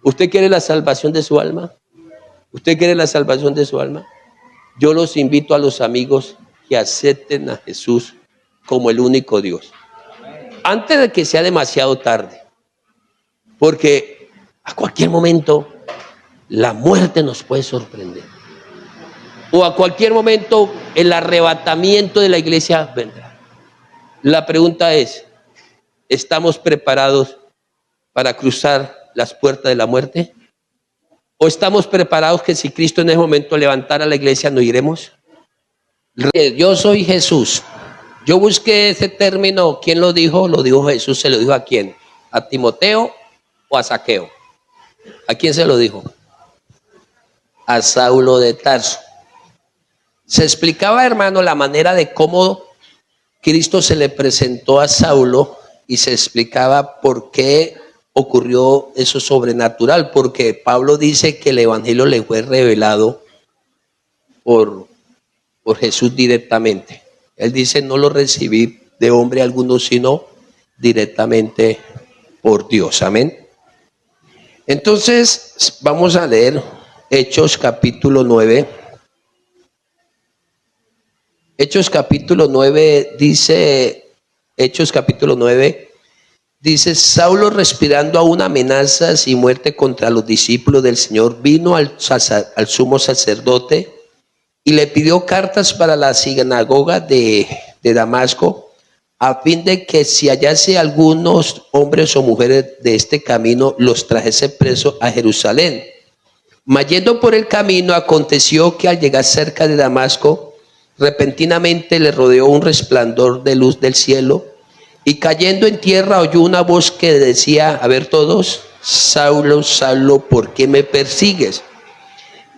¿Usted quiere la salvación de su alma? ¿Usted quiere la salvación de su alma? Yo los invito a los amigos que acepten a Jesús como el único Dios. Antes de que sea demasiado tarde. Porque a cualquier momento la muerte nos puede sorprender. O a cualquier momento el arrebatamiento de la iglesia vendrá. La pregunta es, ¿estamos preparados para cruzar las puertas de la muerte? ¿O estamos preparados que si Cristo en ese momento levantara la iglesia, no iremos? Yo soy Jesús. Yo busqué ese término. ¿Quién lo dijo? Lo dijo Jesús. ¿Se lo dijo a quién? ¿A Timoteo o a Zaqueo? ¿A quién se lo dijo? A Saulo de Tarso. Se explicaba, hermano, la manera de cómo Cristo se le presentó a Saulo y se explicaba por qué ocurrió eso sobrenatural, porque Pablo dice que el evangelio le fue revelado por Jesús directamente. Él dice, no lo recibí de hombre alguno, sino directamente por Dios. Amén. Entonces, vamos a leer Hechos capítulo 9. Hechos capítulo 9 dice, Saulo, respirando aún amenazas y muerte contra los discípulos del Señor, vino al sumo sacerdote y le pidió cartas para la sinagoga de Damasco, a fin de que si hallase algunos hombres o mujeres de este camino, los trajese presos a Jerusalén. Mas yendo por el camino, aconteció que al llegar cerca de Damasco, repentinamente le rodeó un resplandor de luz del cielo, y cayendo en tierra oyó una voz que decía, a ver todos, Saulo, Saulo, ¿por qué me persigues?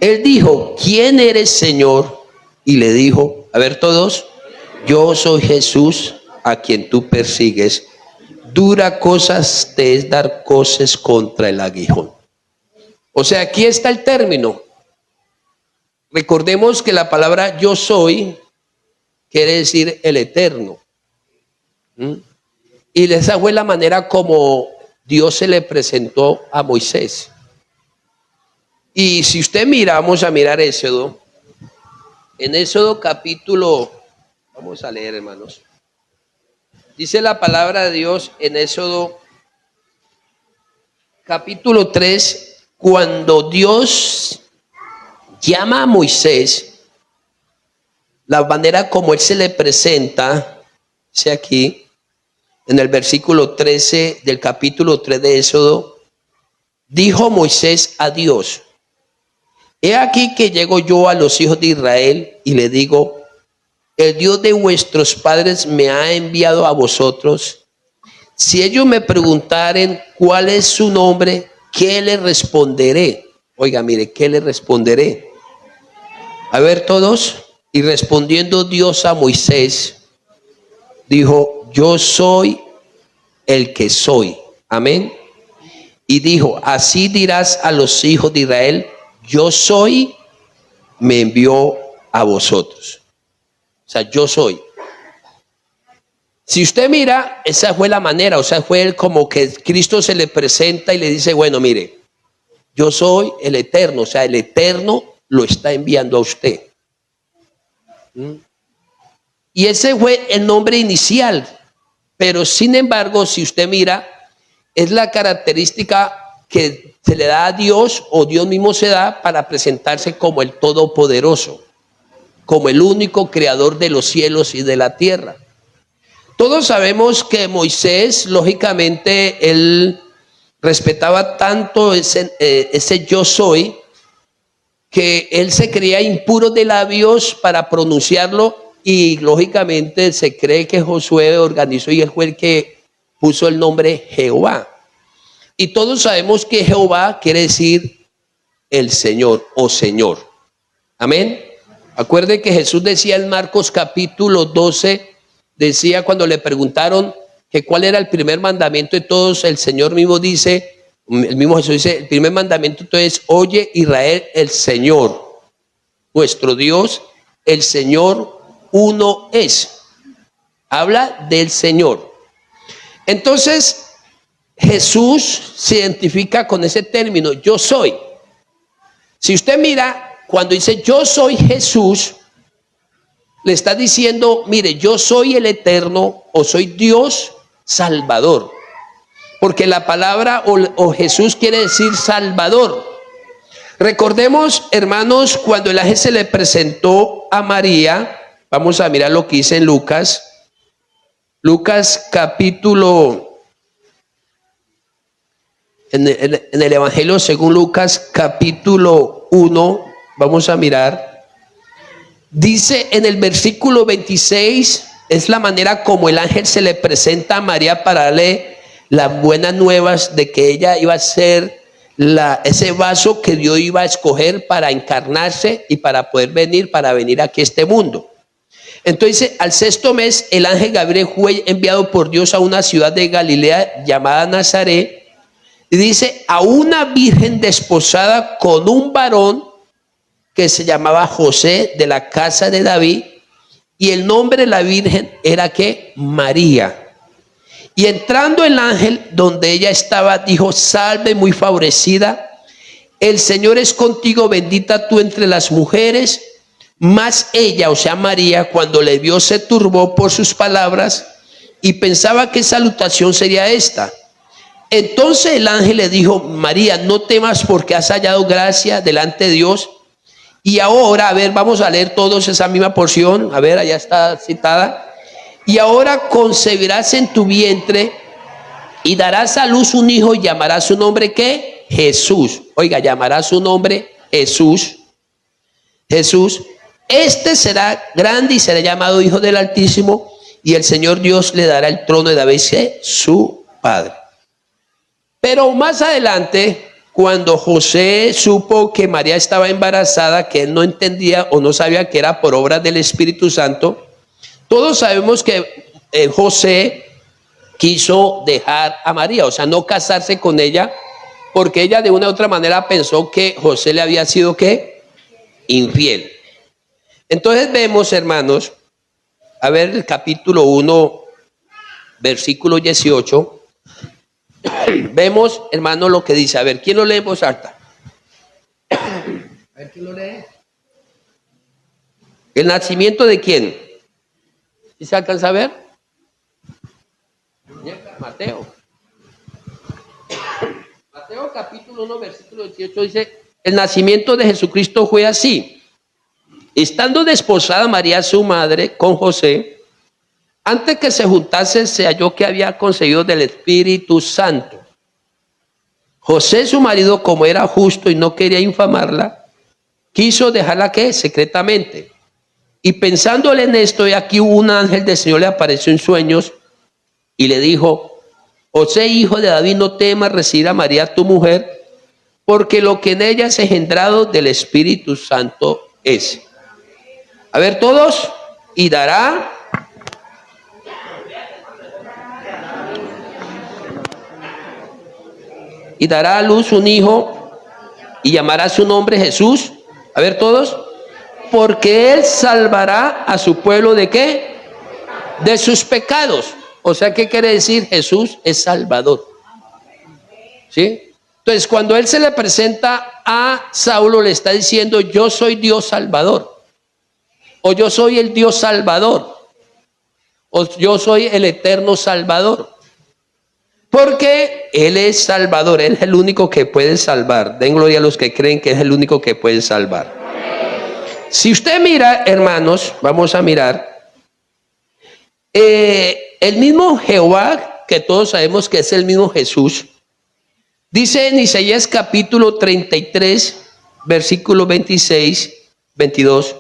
Él dijo, ¿quién eres, Señor? Y le dijo, a ver todos, yo soy Jesús a quien tú persigues. Dura cosas te es dar coces contra el aguijón. O sea, aquí está el término. Recordemos que la palabra yo soy quiere decir el eterno. Y esa fue la manera como Dios se le presentó a Moisés. Y si usted mira, vamos a mirar Éxodo. En Éxodo capítulo, vamos a leer, hermanos. Dice la palabra de Dios en Éxodo capítulo 3, cuando Dios llama a Moisés, la manera como él se le presenta, dice aquí, en el versículo 13 del capítulo 3 de Éxodo, dijo Moisés a Dios, he aquí que llego yo a los hijos de Israel y le digo, el Dios de vuestros padres me ha enviado a vosotros. Si ellos me preguntaren cuál es su nombre, ¿qué le responderé? Oiga, mire, ¿qué le responderé? A ver todos. Y respondiendo Dios a Moisés, dijo, yo soy el que soy. Amén. Y dijo, así dirás a los hijos de Israel, yo soy, me envió a vosotros. O sea, yo soy. Si usted mira, esa fue la manera, o sea, fue como que Cristo se le presenta y le dice, bueno, mire, yo soy el eterno, o sea, el eterno lo está enviando a usted. Y ese fue el nombre inicial, pero sin embargo, si usted mira, es la característica que se le da a Dios o Dios mismo se da para presentarse como el Todopoderoso, como el único creador de los cielos y de la tierra. Todos sabemos que Moisés, lógicamente, él respetaba tanto ese yo soy, que él se creía impuro de labios para pronunciarlo y lógicamente se cree que Josué organizó y él fue el que puso el nombre Jehová. Y todos sabemos que Jehová quiere decir el Señor o Señor. Amén. Acuerde que Jesús decía en Marcos capítulo 12, decía cuando le preguntaron que cuál era el primer mandamiento de todos, el Señor mismo dice, el mismo Jesús dice, el primer mandamiento entonces, oye Israel, el Señor, nuestro Dios, el Señor uno es. Habla del Señor. Entonces, Jesús se identifica con ese término, yo soy. Si usted mira, cuando dice yo soy Jesús, le está diciendo, mire, yo soy el eterno o soy Dios Salvador. Porque la palabra o Jesús quiere decir Salvador. Recordemos, hermanos, cuando el ángel se le presentó a María, vamos a mirar lo que dice en Lucas. Lucas capítulo, en el Evangelio según Lucas capítulo 1, vamos a mirar. Dice en el versículo 26, es la manera como el ángel se le presenta a María para darle las buenas nuevas de que ella iba a ser ese vaso que Dios iba a escoger para encarnarse y para poder venir aquí a este mundo. Entonces, al sexto mes, el ángel Gabriel fue enviado por Dios a una ciudad de Galilea llamada Nazaret, y dice, a una virgen desposada con un varón que se llamaba José, de la casa de David, y el nombre de la virgen era ¿qué? María. Y entrando el ángel donde ella estaba, dijo, salve muy favorecida, el Señor es contigo, bendita tú entre las mujeres. Mas ella, o sea María, cuando le vio se turbó por sus palabras y pensaba qué salutación sería esta. Entonces el ángel le dijo, María, no temas porque has hallado gracia delante de Dios. Y ahora, a ver, vamos a leer todos esa misma porción, a ver, allá está citada. Y ahora concebirás en tu vientre y darás a luz un hijo y llamarás su nombre ¿qué? Jesús. Oiga, llamará su nombre Jesús. Jesús. Este será grande y será llamado Hijo del Altísimo, y el Señor Dios le dará el trono de David, su padre. Pero más adelante, cuando José supo que María estaba embarazada, que él no entendía o no sabía que era por obra del Espíritu Santo, todos sabemos que José quiso dejar a María, o sea, no casarse con ella, porque ella de una u otra manera pensó que José le había sido ¿qué? Infiel. Entonces vemos, hermanos, a ver el capítulo 1, versículo 18. Vemos, hermano, lo que dice. A ver, ¿quién lo lee en voz alta? A ver, ¿quién lo lee? ¿El nacimiento de quién? ¿Sí se alcanza a ver? Mateo. Mateo capítulo 1, versículo 18 dice, el nacimiento de Jesucristo fue así. Estando desposada María su madre con José, antes que se juntasen se halló que había concebido del Espíritu Santo. José su marido, como era justo y no quería infamarla, quiso dejarla ¿qué? Secretamente. Y pensándole en esto, y aquí un ángel del Señor le apareció en sueños y le dijo, José, hijo de David, no temas recibir a María tu mujer, porque lo que en ella es engendrado del Espíritu Santo es. A ver todos, y dará a luz un hijo y llamará su nombre Jesús. A ver todos, porque él salvará a su pueblo ¿de qué? De sus pecados. O sea, ¿qué quiere decir? Jesús es Salvador. ¿Sí? Entonces, cuando él se le presenta a Saulo, le está diciendo, yo soy Dios Salvador. O yo soy el Dios Salvador. O yo soy el eterno Salvador. Porque Él es Salvador. Él es el único que puede salvar. Den gloria a los que creen que es el único que puede salvar. Si usted mira, hermanos, vamos a mirar. El mismo Jehová, que todos sabemos que es el mismo Jesús, dice en Isaías capítulo 33, versículo 26, 22.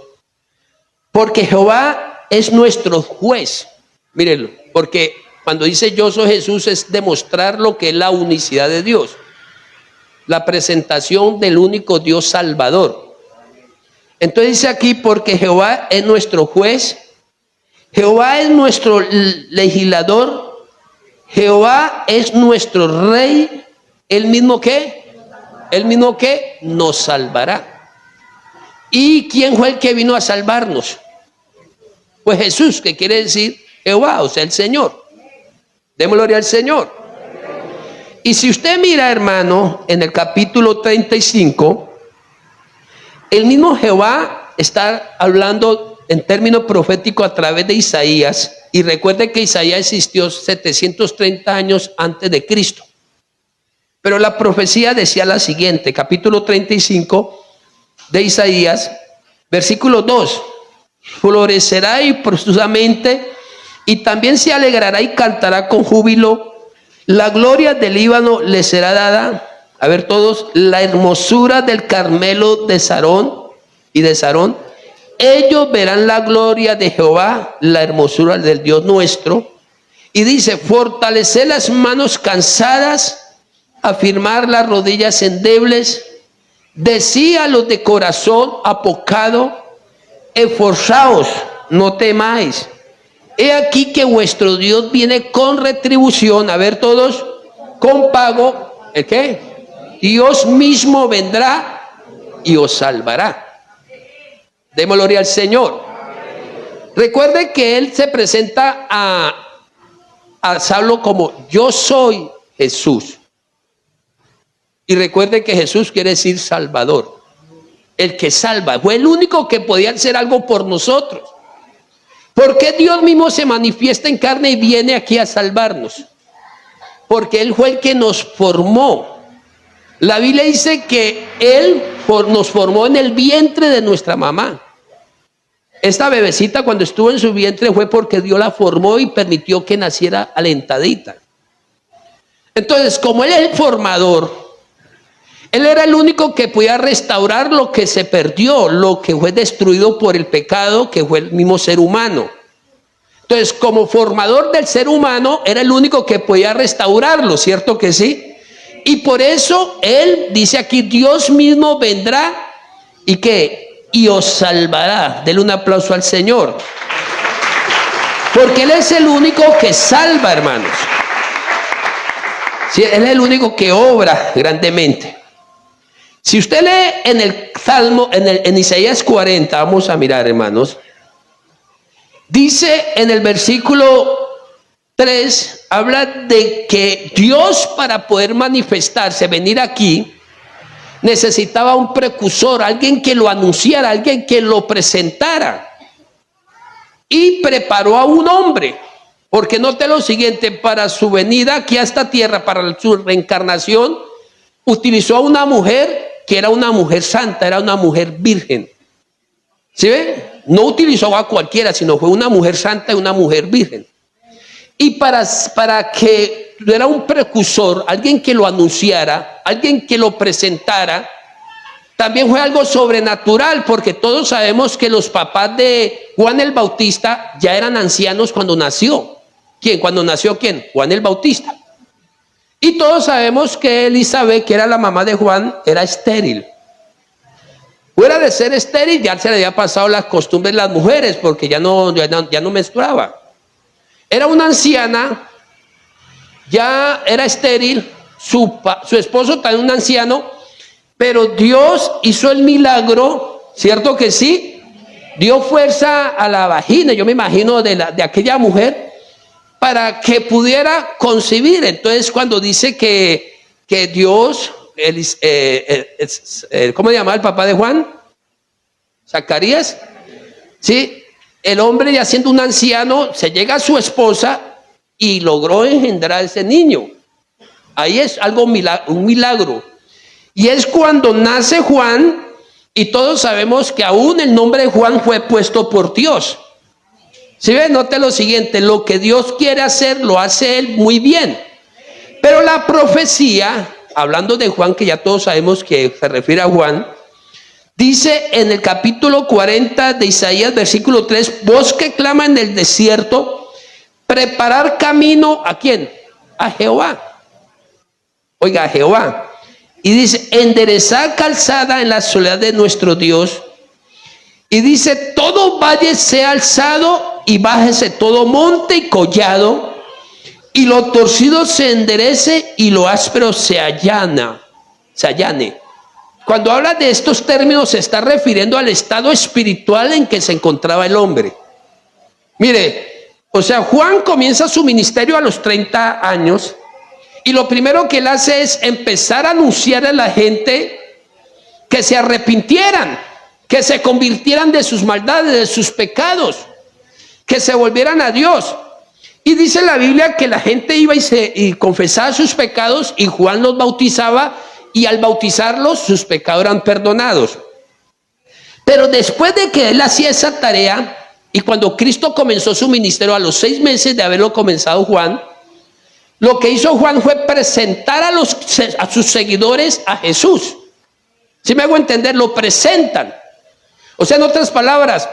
Porque Jehová es nuestro juez. Mírenlo, porque cuando dice yo soy Jesús es demostrar lo que es la unicidad de Dios. La presentación del único Dios Salvador. Entonces dice aquí, porque Jehová es nuestro juez, Jehová es nuestro legislador, Jehová es nuestro rey, el mismo que nos salvará. ¿Y quién fue el que vino a salvarnos? Pues Jesús, que quiere decir Jehová, o sea, el Señor. Demos gloria al Señor. Y si usted mira, hermano, en el capítulo 35, el mismo Jehová está hablando en términos proféticos a través de Isaías. Y recuerde que Isaías existió 730 años antes de Cristo. Pero la profecía decía la siguiente, capítulo 35 de Isaías, versículo 2. Florecerá y profusamente, y también se alegrará y cantará con júbilo. La gloria del Líbano le será dada. A ver todos, la hermosura del Carmelo de Sarón y de Sarón. Ellos verán la gloria de Jehová, la hermosura del Dios nuestro. Y dice, fortalecer las manos cansadas, afirmar las rodillas endebles. Decía a los de corazón apocado, esforzaos, no temáis. He aquí que vuestro Dios viene con retribución. A ver todos, con pago. ¿El qué? Dios mismo vendrá y os salvará. Demos gloria al Señor. Recuerde que Él se presenta a Saulo como yo soy Jesús. Y recuerde que Jesús quiere decir Salvador. El que salva. Fue el único que podía hacer algo por nosotros. ¿Por qué Dios mismo se manifiesta en carne y viene aquí a salvarnos? Porque Él fue el que nos formó. La Biblia dice que Él nos formó en el vientre de nuestra mamá. Esta bebecita cuando estuvo en su vientre fue porque Dios la formó y permitió que naciera alentadita. Entonces, como Él es el formador, Él era el único que podía restaurar lo que se perdió, lo que fue destruido por el pecado, que fue el mismo ser humano. Entonces, como formador del ser humano, era el único que podía restaurarlo, ¿cierto que sí? Y por eso Él dice aquí, Dios mismo vendrá y ¿qué? Y os salvará. Denle un aplauso al Señor. Porque Él es el único que salva, hermanos. Sí, Él es el único que obra grandemente. Si usted lee en el Salmo, en Isaías 40, vamos a mirar, hermanos. Dice en el versículo 3, habla de que Dios, para poder manifestarse, venir aquí, necesitaba un precursor, alguien que lo anunciara, alguien que lo presentara. Y preparó a un hombre, porque note lo siguiente, para su venida aquí a esta tierra, para su reencarnación, utilizó a una mujer que era una mujer santa, era una mujer virgen. ¿Sí ve? No utilizó a cualquiera, sino fue una mujer santa y una mujer virgen. Y para que era un precursor, alguien que lo anunciara, alguien que lo presentara, también fue algo sobrenatural, porque todos sabemos que los papás de Juan el Bautista ya eran ancianos cuando nació. ¿Quién? ¿Cuando nació quién? Juan el Bautista. Y todos sabemos que Elizabeth, que era la mamá de Juan, era estéril. Fuera de ser estéril, ya se le había pasado las costumbres de las mujeres, porque ya no menstruaba. Era una anciana, ya era estéril, su esposo también un anciano, pero Dios hizo el milagro, ¿cierto que sí? Dio fuerza a la vagina, yo me imagino, de aquella mujer, para que pudiera concebir. Entonces, cuando dice que Dios, ¿cómo se llamaba el papá de Juan? Zacarías, ¿sí? El hombre, ya siendo un anciano, se llega a su esposa y logró engendrar a ese niño. Ahí es algo un milagro. Y es cuando nace Juan, y todos sabemos que aún el nombre de Juan fue puesto por Dios. Si ven, note lo siguiente, lo que Dios quiere hacer, lo hace Él muy bien. Pero la profecía, hablando de Juan, que ya todos sabemos que se refiere a Juan, dice en el capítulo 40 de Isaías, versículo 3, voz que clama en el desierto, preparar camino, ¿a quién? A Jehová. Oiga, a Jehová. Y dice, enderezar calzada en la soledad de nuestro Dios. Y dice, todo valle sea alzado y bájese todo monte y collado, y lo torcido se enderece y lo áspero se allane. Cuando habla de estos términos se está refiriendo al estado espiritual en que se encontraba el hombre. Mire, o sea, Juan comienza su ministerio a los 30 años Y lo primero que él hace es empezar a anunciar a la gente que se arrepintieran, que se convirtieran de sus maldades, de sus pecados, que se volvieran a Dios. Y dice la Biblia que la gente iba y confesaba sus pecados y Juan los bautizaba, y al bautizarlos sus pecados eran perdonados. Pero después de que él hacía esa tarea, y cuando Cristo comenzó su ministerio a los 6 meses de haberlo comenzado Juan, lo que hizo Juan fue presentar a sus seguidores a Jesús. ¿Sí me hago entender? Lo presentan. O sea, en otras palabras,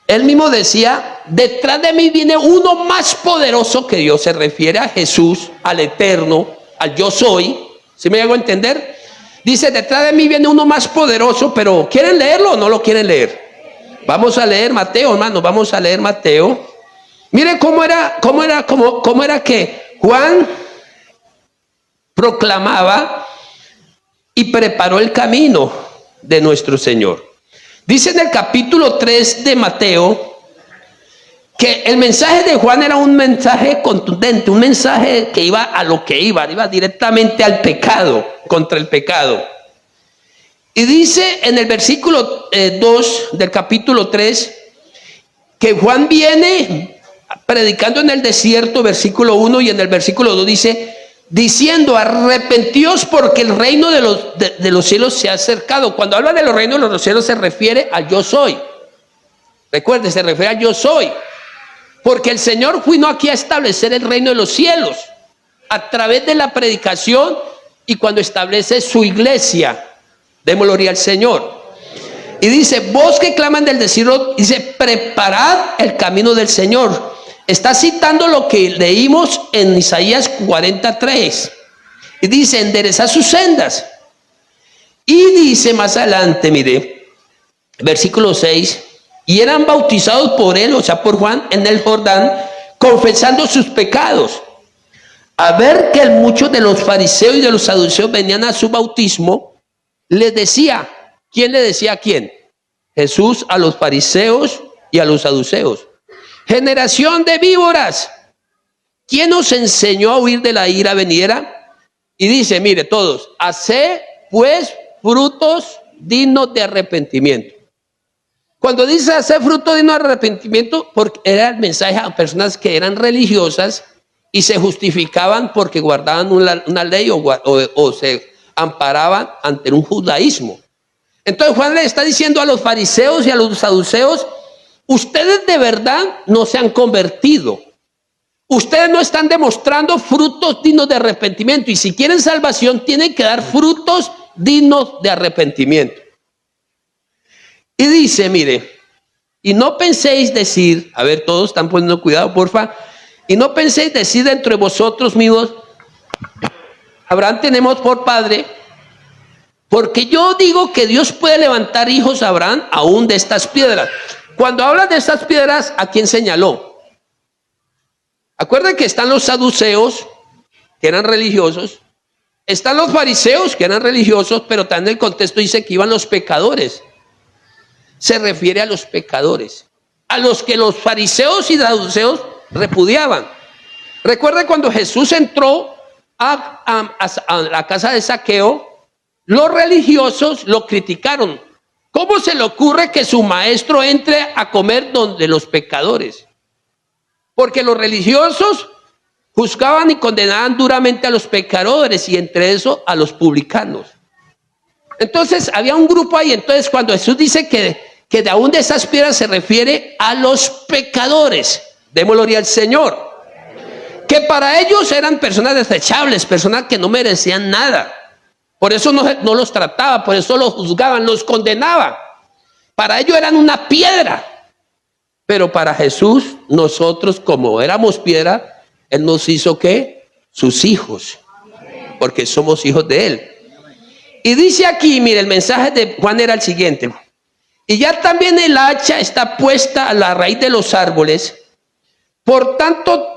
él mismo decía, detrás de mí viene uno más poderoso que Dios. Se refiere a Jesús, al Eterno, al Yo Soy. ¿Sí me hago entender? Dice, detrás de mí viene uno más poderoso, pero ¿quieren leerlo o no lo quieren leer? Vamos a leer Mateo, hermanos, vamos a leer Mateo. Miren cómo era que Juan proclamaba y preparó el camino de nuestro Señor. Dice en el capítulo 3 de Mateo que el mensaje de Juan era un mensaje contundente, un mensaje que iba a lo que iba directamente al pecado, contra el pecado. Y dice en el versículo 2 del capítulo 3 que Juan viene predicando en el desierto, versículo 1, y en el versículo 2 dice, diciendo, arrepentíos porque el reino de los cielos se ha acercado. Cuando habla de los reinos de los cielos se refiere al Yo Soy. Recuerde, se refiere al Yo Soy. Porque el Señor vino aquí a establecer el reino de los cielos a través de la predicación y cuando establece su iglesia. Démosle gloria al Señor. Y dice, vos que claman del desierto, dice, preparad el camino del Señor. Está citando lo que leímos en Isaías 43. Y dice, enderezad sus sendas. Y dice más adelante, mire, versículo 6, y eran bautizados por él, o sea, por Juan, en el Jordán, confesando sus pecados. A ver que muchos de los fariseos y de los saduceos venían a su bautismo, les decía, ¿quién le decía a quién? Jesús a los fariseos y a los saduceos. Generación de víboras, ¿quién os enseñó a huir de la ira venidera? Y dice, mire todos, haced pues frutos dignos de arrepentimiento. Cuando dice hacer frutos dignos de arrepentimiento, porque era el mensaje a personas que eran religiosas y se justificaban porque guardaban una ley o se amparaban ante un judaísmo. Entonces Juan le está diciendo a los fariseos y a los saduceos, ustedes de verdad no se han convertido. Ustedes no están demostrando frutos dignos de arrepentimiento. Y si quieren salvación, tienen que dar frutos dignos de arrepentimiento. Y dice, mire, y no penséis decir, a ver, todos están poniendo cuidado, porfa. Y no penséis decir dentro de vosotros mismos, Abraham tenemos por padre, porque yo digo que Dios puede levantar hijos a Abraham aún de estas piedras. Cuando habla de estas piedras, ¿a quién señaló? Acuerden que están los saduceos, que eran religiosos, están los fariseos, que eran religiosos, pero también el contexto dice que iban los pecadores. Se refiere a los pecadores, a los que los fariseos y saduceos repudiaban. Recuerden cuando Jesús entró a la casa de Zaqueo, los religiosos lo criticaron. ¿Cómo se le ocurre que su maestro entre a comer donde los pecadores? Porque los religiosos juzgaban y condenaban duramente a los pecadores y entre eso a los publicanos. Entonces había un grupo ahí. Entonces cuando Jesús dice que de aún de esas piedras se refiere a los pecadores, démosle gloria al Señor, que para ellos eran personas desechables, personas que no merecían nada. Por eso no los trataba, por eso los juzgaban, los condenaban. Para ellos eran una piedra. Pero para Jesús, nosotros como éramos piedra, Él nos hizo ¿qué? Sus hijos. Porque somos hijos de Él. Y dice aquí, mire, el mensaje de Juan era el siguiente. Y ya también el hacha está puesta a la raíz de los árboles. Por tanto,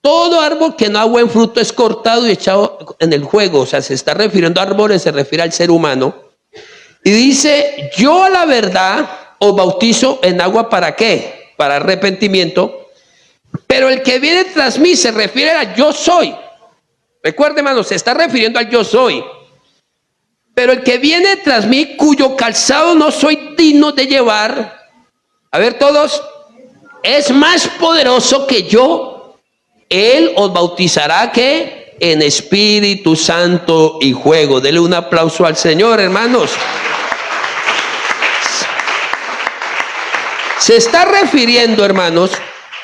todo árbol que no da buen fruto es cortado y echado en el fuego. O sea, se está refiriendo a árboles, se refiere al ser humano. Y dice, yo a la verdad os bautizo en agua ¿para qué? Para arrepentimiento. Pero el que viene tras mí se refiere a yo soy. Recuerde, hermano, se está refiriendo al yo soy. Pero el que viene tras mí, cuyo calzado no soy digno de llevar, a ver todos, es más poderoso que yo. Él os bautizará, ¿qué? En Espíritu Santo y fuego. Dele un aplauso al Señor, hermanos. Se está refiriendo, hermanos,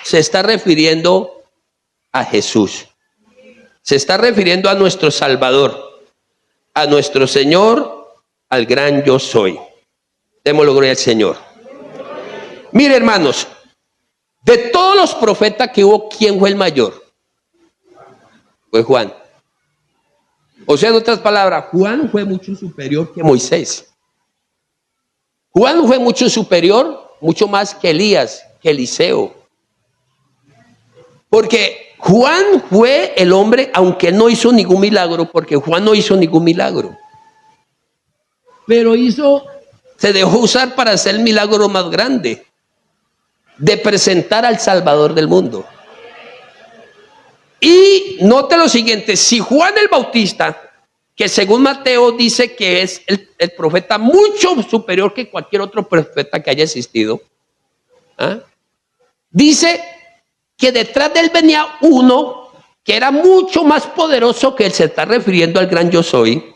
se está refiriendo a Jesús. Se está refiriendo a nuestro Salvador, a nuestro Señor, al gran yo soy. Démosle gloria al Señor. Mire, hermanos, de todos los profetas que hubo, ¿quién fue el mayor? Fue Juan. O sea, en otras palabras, Juan fue mucho superior que Moisés. Juan fue mucho superior, mucho más que Elías, que Eliseo. Porque Juan fue el hombre, aunque no hizo ningún milagro, porque Juan no hizo ningún milagro. Pero se dejó usar para hacer el milagro más grande, de presentar al Salvador del mundo. Y note lo siguiente, si Juan el Bautista, que según Mateo dice que es el profeta mucho superior que cualquier otro profeta que haya existido, dice que detrás de él venía uno que era mucho más poderoso que él, se está refiriendo al gran yo soy,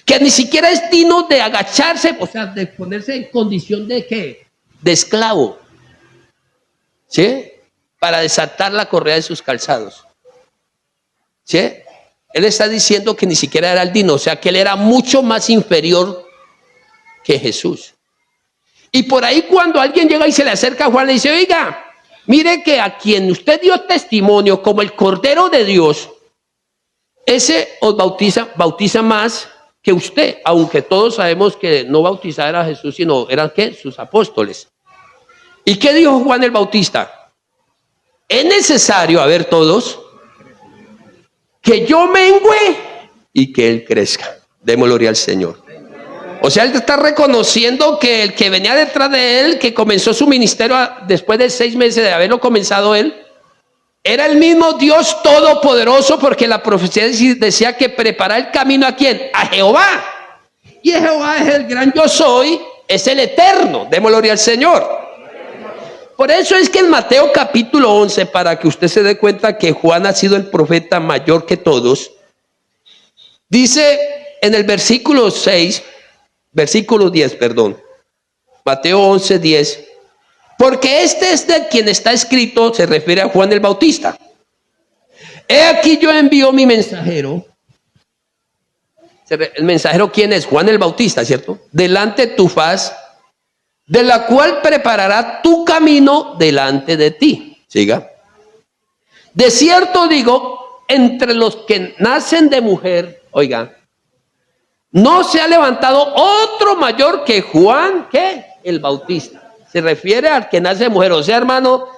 que ni siquiera es digno de agacharse, o sea, de ponerse en condición de ¿qué? De esclavo, ¿sí? Para desatar la correa de sus calzados, ¿sí? Él está diciendo que ni siquiera era el digno, o sea, que él era mucho más inferior que Jesús. Y por ahí cuando alguien llega y se le acerca a Juan, le dice, oiga, mire que a quien usted dio testimonio como el Cordero de Dios, ese os bautiza más que usted, aunque todos sabemos que no bautizaba era Jesús, sino eran ¿qué? Sus apóstoles. ¿Y qué dijo Juan el Bautista? Es necesario, a ver todos, que yo mengüe y que él crezca. Demos gloria al Señor. O sea, él está reconociendo que el que venía detrás de él, que comenzó su ministerio después de 6 meses de haberlo comenzado él, era el mismo Dios todopoderoso, porque la profecía decía que preparar el camino ¿a quién? A Jehová. Y Jehová es el gran yo soy, es el eterno. Demos gloria al Señor. Por eso es que en Mateo capítulo 11, para que usted se dé cuenta que Juan ha sido el profeta mayor que todos, dice en el versículo 10, Mateo 11, 10, porque este es de quien está escrito, se refiere a Juan el Bautista. He aquí yo envío mi mensajero. El mensajero, ¿quién es? Juan el Bautista, ¿cierto? Delante de tu faz, de la cual preparará tu camino delante de ti. Siga. De cierto digo, entre los que nacen de mujer, oiga, no se ha levantado otro mayor que Juan, ¿qué? El Bautista. Se refiere al que nace de mujer. O sea, hermano,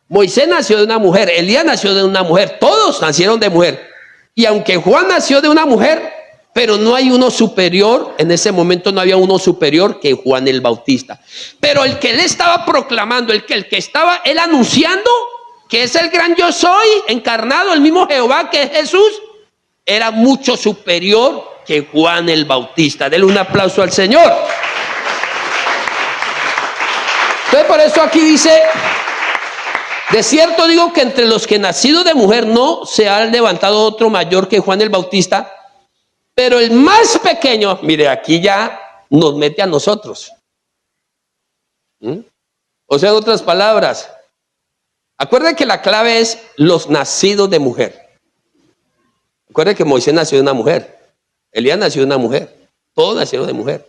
Moisés nació de una mujer, Elías nació de una mujer, todos nacieron de mujer. Y aunque Juan nació de una mujer, pero no hay uno superior, en ese momento no había uno superior que Juan el Bautista. Pero el que él estaba proclamando, el que estaba él anunciando, que es el gran yo soy, encarnado, el mismo Jehová que es Jesús, era mucho superior que Juan el Bautista. Denle un aplauso al Señor. Entonces por eso aquí dice, de cierto digo que entre los que nacidos de mujer no se ha levantado otro mayor que Juan el Bautista, pero el más pequeño, mire, aquí ya nos mete a nosotros. O sea, en otras palabras, acuérdense que la clave es los nacidos de mujer. Acuérdense que Moisés nació de una mujer, Elías nació de una mujer, todos nacieron de mujer,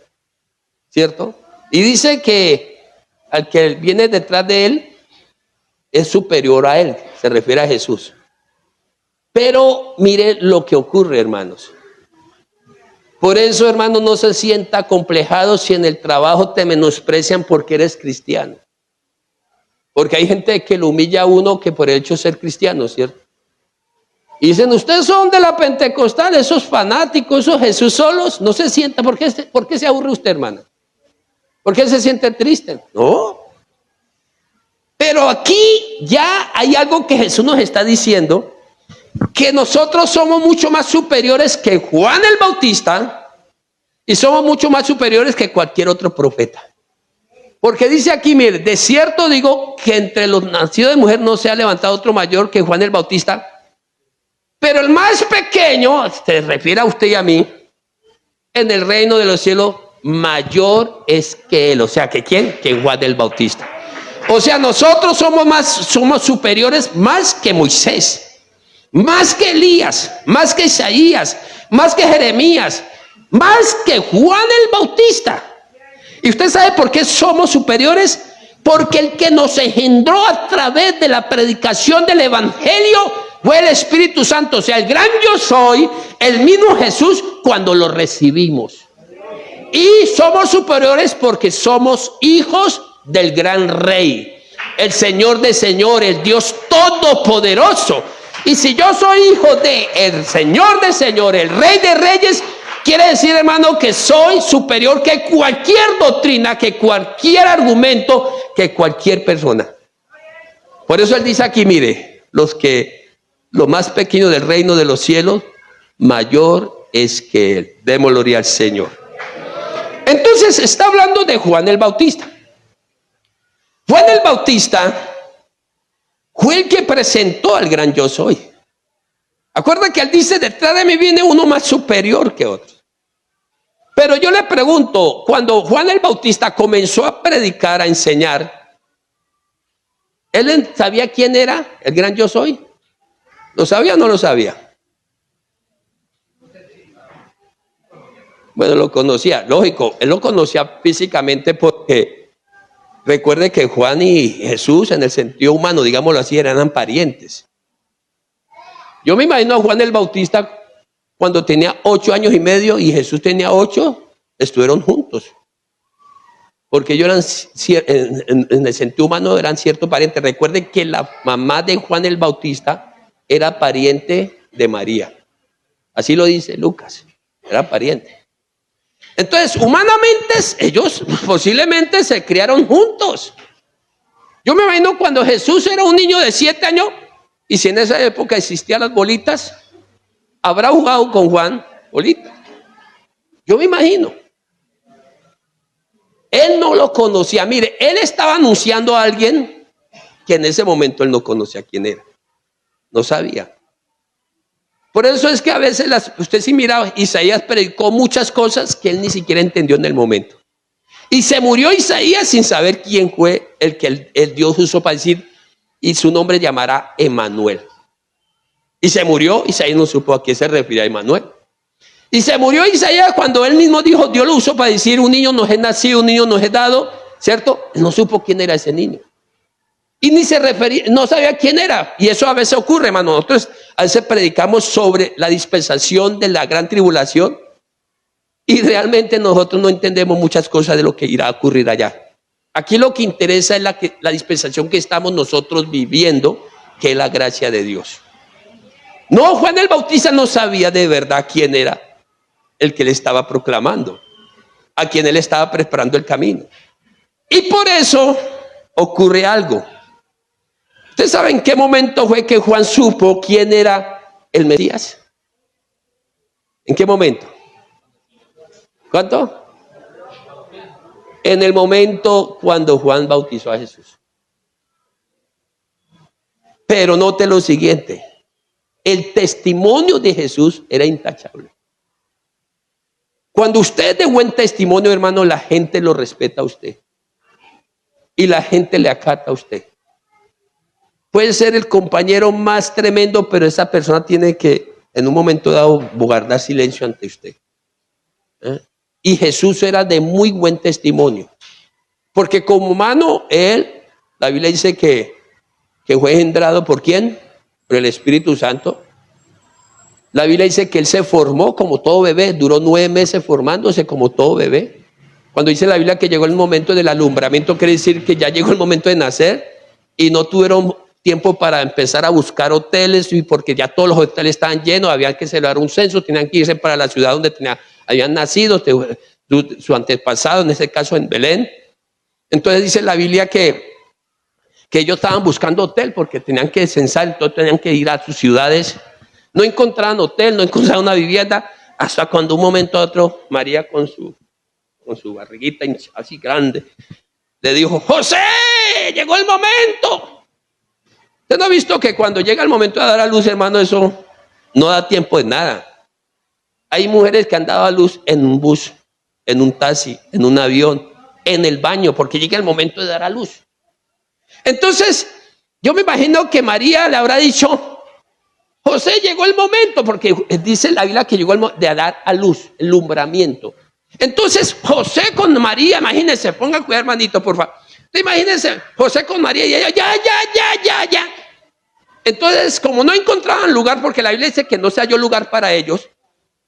¿cierto? Y dice que al que viene detrás de él es superior a él, se refiere a Jesús. Pero mire lo que ocurre, hermanos. Por eso, hermano, no se sienta acomplejado si en el trabajo te menosprecian porque eres cristiano. Porque hay gente que lo humilla a uno que por el hecho de ser cristiano, ¿cierto? Y dicen, ustedes son de la Pentecostal, esos fanáticos, esos Jesús solos. No se sienta, ¿por qué se aburre usted, hermana? ¿Por qué se siente triste? No. Pero aquí ya hay algo que Jesús nos está diciendo, que nosotros somos mucho más superiores que Juan el Bautista y somos mucho más superiores que cualquier otro profeta. Porque dice aquí, mire, de cierto digo que entre los nacidos de mujer no se ha levantado otro mayor que Juan el Bautista, pero el más pequeño, se refiere a usted y a mí, en el reino de los cielos mayor es que él. O sea, ¿que quién? Que Juan el Bautista. O sea, nosotros somos superiores más que Moisés, más que Elías, más que Isaías, más que Jeremías, más que Juan el Bautista. ¿Y usted sabe por qué somos superiores? Porque el que nos engendró a través de la predicación del Evangelio fue el Espíritu Santo. O sea, el gran yo soy, el mismo Jesús, cuando lo recibimos. Y somos superiores porque somos hijos del gran Rey, el Señor de señores, Dios todopoderoso. Y si yo soy hijo del Señor de señores, el Rey de reyes, quiere decir, hermano, que soy superior que cualquier doctrina, que cualquier argumento, que cualquier persona. Por eso él dice aquí, mire, los más pequeños del reino de los cielos, mayor es que él. Demos gloria al Señor. Entonces está hablando de Juan el Bautista. Juan el Bautista fue el que presentó al gran yo soy. Acuerda que él dice, detrás de mí viene uno más superior que otro. Pero yo le pregunto, cuando Juan el Bautista comenzó a predicar, a enseñar, ¿él sabía quién era el gran yo soy? ¿Lo sabía o no lo sabía? Bueno, lo conocía, lógico, él lo conocía físicamente porque recuerde que Juan y Jesús, en el sentido humano, digámoslo así, eran parientes. Yo me imagino a Juan el Bautista cuando tenía 8 años y medio y Jesús tenía 8, estuvieron juntos. Porque ellos eran, en el sentido humano, eran ciertos parientes. Recuerden que la mamá de Juan el Bautista era pariente de María. Así lo dice Lucas, era pariente. Entonces, humanamente, ellos posiblemente se criaron juntos. Yo me imagino cuando Jesús era un niño de 7 años, y si en esa época existían las bolitas, habrá jugado con Juan bolita. Yo me imagino. Él no lo conocía. Mire, él estaba anunciando a alguien que en ese momento él no conocía quién era. No sabía. Por eso es que a veces usted sí miraba, Isaías predicó muchas cosas que él ni siquiera entendió en el momento. Y se murió Isaías sin saber quién fue el que el Dios usó para decir, y su nombre llamará Emanuel. Y se murió, Isaías no supo a quién se refiere a Emanuel. Y se murió Isaías cuando él mismo dijo, Dios lo usó para decir, un niño nos es nacido, un niño nos es dado, ¿cierto? Él no supo quién era ese niño. Y ni se refería, no sabía quién era. Y eso a veces ocurre, hermano. Nosotros a veces predicamos sobre la dispensación de la gran tribulación y realmente nosotros no entendemos muchas cosas de lo que irá a ocurrir allá. Aquí lo que interesa es la dispensación que estamos nosotros viviendo, que es la gracia de Dios. No, Juan el Bautista no sabía de verdad quién era el que le estaba proclamando, a quien él estaba preparando el camino. Y por eso ocurre algo. ¿Usted sabe en qué momento fue que Juan supo quién era el Mesías? ¿En qué momento? ¿Cuánto? En el momento cuando Juan bautizó a Jesús. Pero note lo siguiente, el testimonio de Jesús era intachable. Cuando usted es de buen testimonio, hermano, la gente lo respeta a usted. Y la gente le acata a usted. Puede ser el compañero más tremendo, pero esa persona tiene que, en un momento dado, guardar silencio ante usted. Y Jesús era de muy buen testimonio. Porque como humano, la Biblia dice que fue engendrado ¿por quién? Por el Espíritu Santo. La Biblia dice que él se formó como todo bebé, duró 9 meses formándose como todo bebé. Cuando dice la Biblia que llegó el momento del alumbramiento, quiere decir que ya llegó el momento de nacer y no tuvieron tiempo para empezar a buscar hoteles, y porque ya todos los hoteles estaban llenos, había que celebrar un censo, tenían que irse para la ciudad donde habían nacido su antepasado, en ese caso en Belén. Entonces dice la Biblia que ellos estaban buscando hotel porque tenían que censar, entonces tenían que ir a sus ciudades No encontraban hotel, no encontraban una vivienda, hasta cuando un momento a otro María con su barriguita así grande le dijo: José, llegó el momento. ¿Usted no ha visto que cuando llega el momento de dar a luz, hermano, eso no da tiempo de nada? Hay mujeres que han dado a luz en un bus, en un taxi, en un avión, en el baño, porque llega el momento de dar a luz. Entonces, yo me imagino que María le habrá dicho: José, llegó el momento, porque dice la Biblia que llegó el momento de dar a luz, el alumbramiento. Entonces, José con María, imagínense, pongan cuidado, hermanito, por favor. Imagínense, José con María y ella, ya. Entonces, como no encontraban lugar, porque la Biblia dice que no se halló lugar para ellos,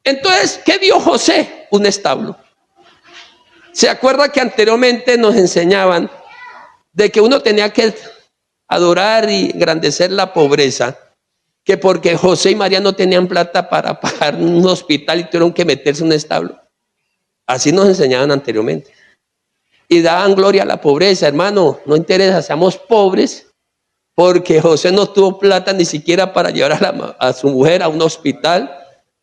entonces, ¿qué vio José? Un establo. ¿Se acuerda que anteriormente nos enseñaban de que uno tenía que adorar y engrandecer la pobreza? Que porque José y María no tenían plata para pagar un hospital y tuvieron que meterse en un establo. Así nos enseñaban anteriormente. Y daban gloria a la pobreza, hermano. No interesa, seamos pobres, porque José no tuvo plata ni siquiera para llevar a su mujer a un hospital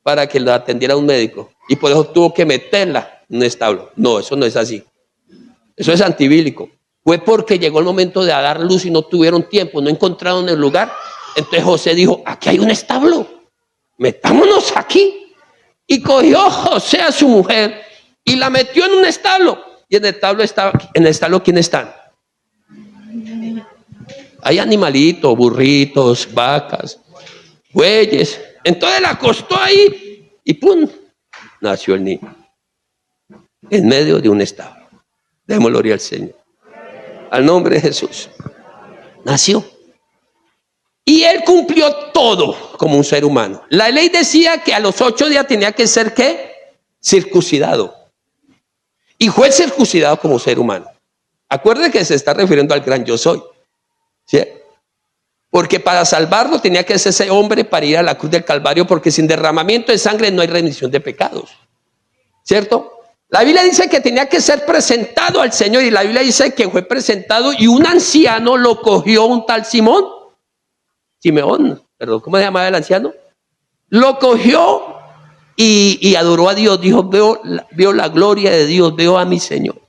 para que la atendiera un médico. Y por eso tuvo que meterla en un establo. No, eso no es así. Eso es antibíblico. Fue porque llegó el momento de dar luz y no tuvieron tiempo, no encontraron el lugar. Entonces José dijo: aquí hay un establo, metámonos aquí. Y cogió José a su mujer y la metió en un establo. Y en el establo, ¿quiénes están? Hay animalitos, burritos, vacas, bueyes. Entonces la acostó ahí y ¡pum! Nació el niño. En medio de un establo. Demos gloria al Señor. Al nombre de Jesús. Nació. Y él cumplió todo como un ser humano. La ley decía que a los 8 días tenía que ser, ¿qué? Circuncidado. Y fue circuncidado como ser humano. Acuérdense que se está refiriendo al gran yo soy. ¿Sí? Porque para salvarlo tenía que ser ese hombre para ir a la cruz del Calvario, porque sin derramamiento de sangre no hay remisión de pecados. ¿Cierto? La Biblia dice que tenía que ser presentado al Señor, y la Biblia dice que fue presentado y un anciano lo cogió, un tal Simeón, perdón, ¿cómo se llamaba el anciano? Lo cogió y adoró a Dios, dijo: veo la gloria de Dios, veo a mi Señor.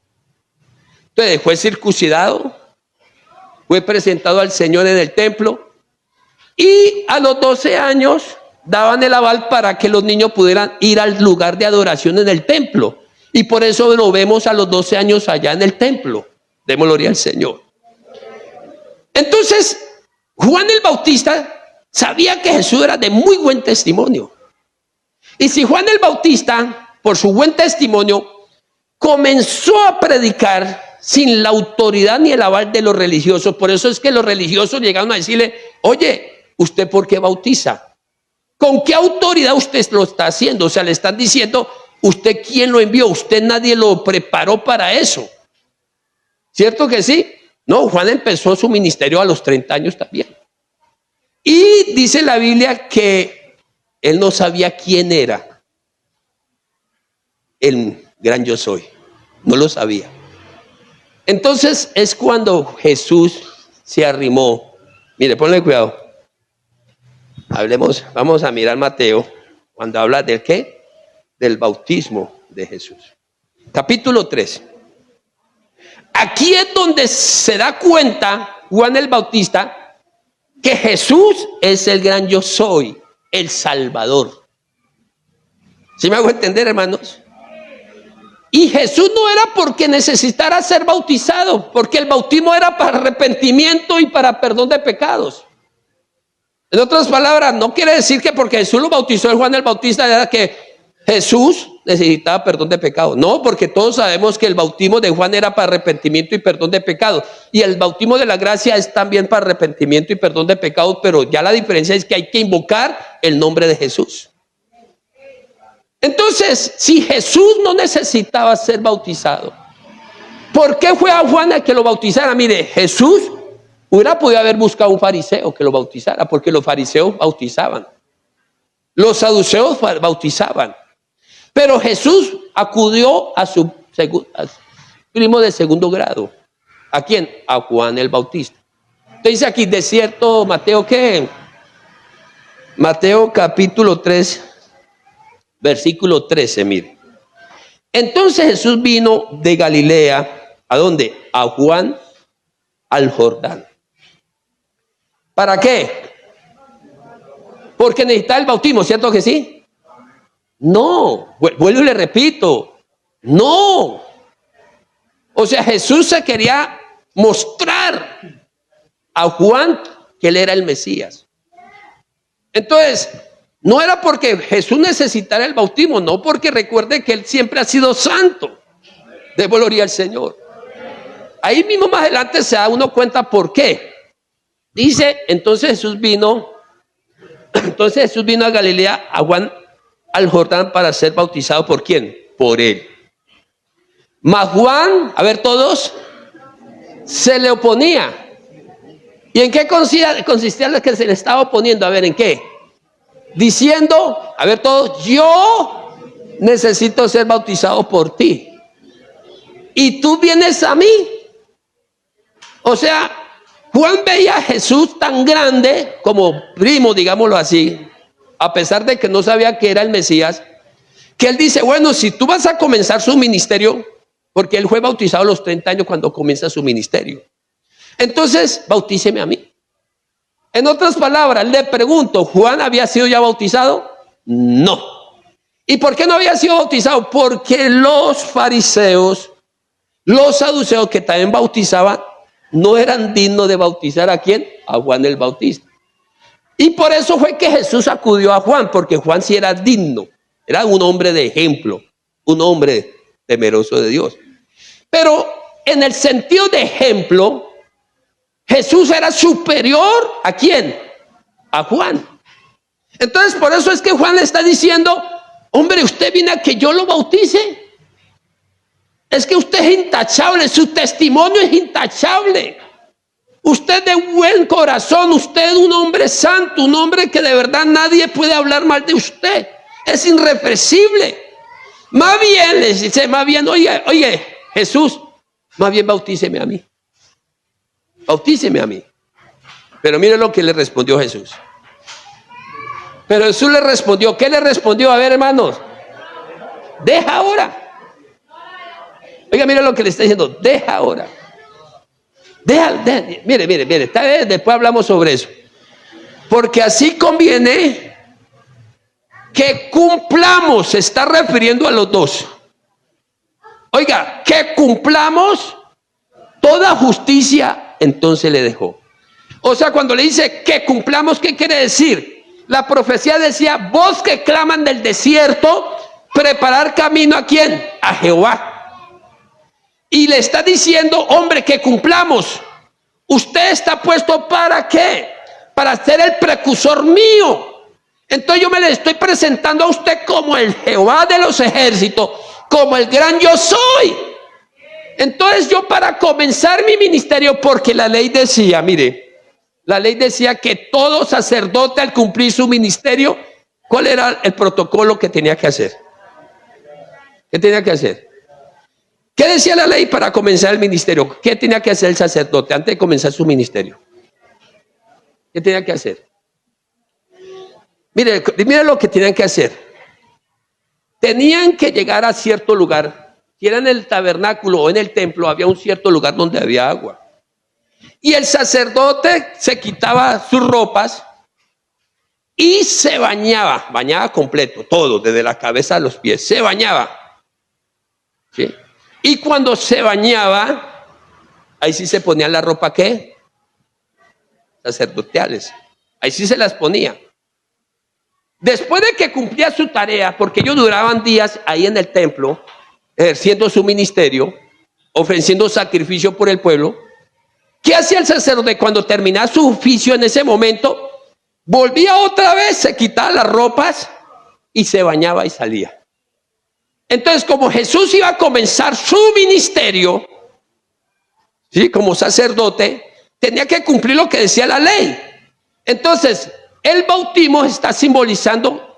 Entonces fue circuncidado, fue presentado al Señor en el templo, y a los 12 años daban el aval para que los niños pudieran ir al lugar de adoración en el templo. Y por eso lo vemos a los 12 años allá en el templo. Demos gloria al Señor. Entonces, Juan el Bautista sabía que Jesús era de muy buen testimonio. Y si Juan el Bautista, por su buen testimonio, comenzó a predicar sin la autoridad ni el aval de los religiosos, por eso es que los religiosos llegaron a decirle: oye, ¿usted por qué bautiza? ¿Con qué autoridad usted lo está haciendo? O sea, le están diciendo: ¿usted quién lo envió? Usted, nadie lo preparó para eso. ¿Cierto que sí? No, Juan empezó su ministerio a los 30 años también. Y dice la Biblia que él no sabía quién era el gran yo soy. No lo sabía. Entonces es cuando Jesús se arrimó. Mire, ponle cuidado. Vamos a mirar Mateo, cuando habla del ¿qué? Del bautismo de Jesús. Capítulo 3. Aquí es donde se da cuenta Juan el Bautista que Jesús es el gran yo soy, el Salvador. ¿Sí me hago entender, hermanos? Y Jesús no era porque necesitara ser bautizado, porque el bautismo era para arrepentimiento y para perdón de pecados. En otras palabras, no quiere decir que porque Jesús lo bautizó el Juan el Bautista era que Jesús necesitaba perdón de pecados. No, porque todos sabemos que el bautismo de Juan era para arrepentimiento y perdón de pecados. Y el bautismo de la gracia es también para arrepentimiento y perdón de pecados, pero ya la diferencia es que hay que invocar el nombre de Jesús. Entonces, si Jesús no necesitaba ser bautizado, ¿por qué fue a Juan a que lo bautizara? Mire, Jesús hubiera podido haber buscado un fariseo que lo bautizara, porque los fariseos bautizaban. Los saduceos bautizaban. Pero Jesús acudió a su primo de segundo grado. ¿A quién? A Juan el Bautista. Entonces dice aquí, de cierto, Mateo, ¿qué? Mateo capítulo 3, versículo 13, mire. Entonces Jesús vino de Galilea, ¿a dónde? A Juan, al Jordán. ¿Para qué? Porque necesitaba el bautismo, ¿cierto que sí? No, vuelvo y le repito, no. O sea, Jesús se quería mostrar a Juan que él era el Mesías. Entonces, no era porque Jesús necesitara el bautismo, no, porque recuerde que él siempre ha sido santo. De gloria al Señor. Ahí mismo más adelante se da uno cuenta por qué. Dice, entonces Jesús vino a Galilea, a Juan, al Jordán para ser bautizado. ¿Por quién? Por él. Mas Juan, a ver todos, se le oponía. ¿Y en qué consistía lo que se le estaba oponiendo? A ver, ¿en qué? Diciendo, a ver todos, yo necesito ser bautizado por ti. Y tú vienes a mí. O sea, Juan veía a Jesús tan grande como primo, digámoslo así, a pesar de que no sabía que era el Mesías, que él dice, bueno, si tú vas a comenzar su ministerio, porque él fue bautizado a los 30 años cuando comienza su ministerio, entonces bautíceme a mí. En otras palabras, le pregunto, ¿Juan había sido ya bautizado? No. ¿Y por qué no había sido bautizado? Porque los fariseos, los saduceos que también bautizaban, no eran dignos de bautizar ¿a quién? A Juan el Bautista. Y por eso fue que Jesús acudió a Juan, porque Juan sí era digno, era un hombre de ejemplo, un hombre temeroso de Dios. Pero en el sentido de ejemplo, Jesús era superior ¿a quién? A Juan. Entonces por eso es que Juan le está diciendo, hombre, usted viene a que yo lo bautice. Es que usted es intachable, su testimonio es intachable. Usted de buen corazón, usted es un hombre santo, un hombre que de verdad nadie puede hablar mal de usted. Es irreprensible. Más bien, les dice, más bien, oye, Jesús, más bien bautíceme a mí. Bautíceme a mí. Pero mire lo que le respondió Jesús. Pero Jesús le respondió, ¿qué le respondió? A ver, hermanos, deja ahora. Oiga, mire lo que le está diciendo, deja ahora. Deja, mire, esta vez después hablamos sobre eso. Porque así conviene que cumplamos, se está refiriendo a los dos. Oiga, que cumplamos toda justicia, entonces le dejó. O sea, cuando le dice que cumplamos, ¿qué quiere decir? La profecía decía, voz que claman del desierto, preparar camino ¿a quién? A Jehová. Y le está diciendo, hombre, que cumplamos. Usted está puesto ¿para qué? Para ser el precursor mío. Entonces yo me le estoy presentando a usted como el Jehová de los ejércitos, como el gran yo soy. Entonces yo para comenzar mi ministerio, porque la ley decía, mire, la ley decía que todo sacerdote al cumplir su ministerio, ¿cuál era el protocolo que tenía que hacer? ¿Qué tenía que hacer? ¿Qué decía la ley para comenzar el ministerio? ¿Qué tenía que hacer el sacerdote antes de comenzar su ministerio? ¿Qué tenía que hacer? Mire lo que tenían que hacer. Tenían que llegar a cierto lugar. Si era en el tabernáculo o en el templo, había un cierto lugar donde había agua. Y el sacerdote se quitaba sus ropas y se bañaba completo, todo, desde la cabeza a los pies, se bañaba. ¿Sí? Y cuando se bañaba, ahí sí se ponía la ropa, ¿qué? Sacerdotales. Ahí sí se las ponía. Después de que cumplía su tarea, porque ellos duraban días ahí en el templo, ejerciendo su ministerio, ofreciendo sacrificio por el pueblo, ¿qué hacía el sacerdote cuando terminaba su oficio en ese momento? Volvía otra vez, se quitaba las ropas y se bañaba y salía. Entonces, como Jesús iba a comenzar su ministerio, ¿sí? Como sacerdote, tenía que cumplir lo que decía la ley. Entonces, el bautismo está simbolizando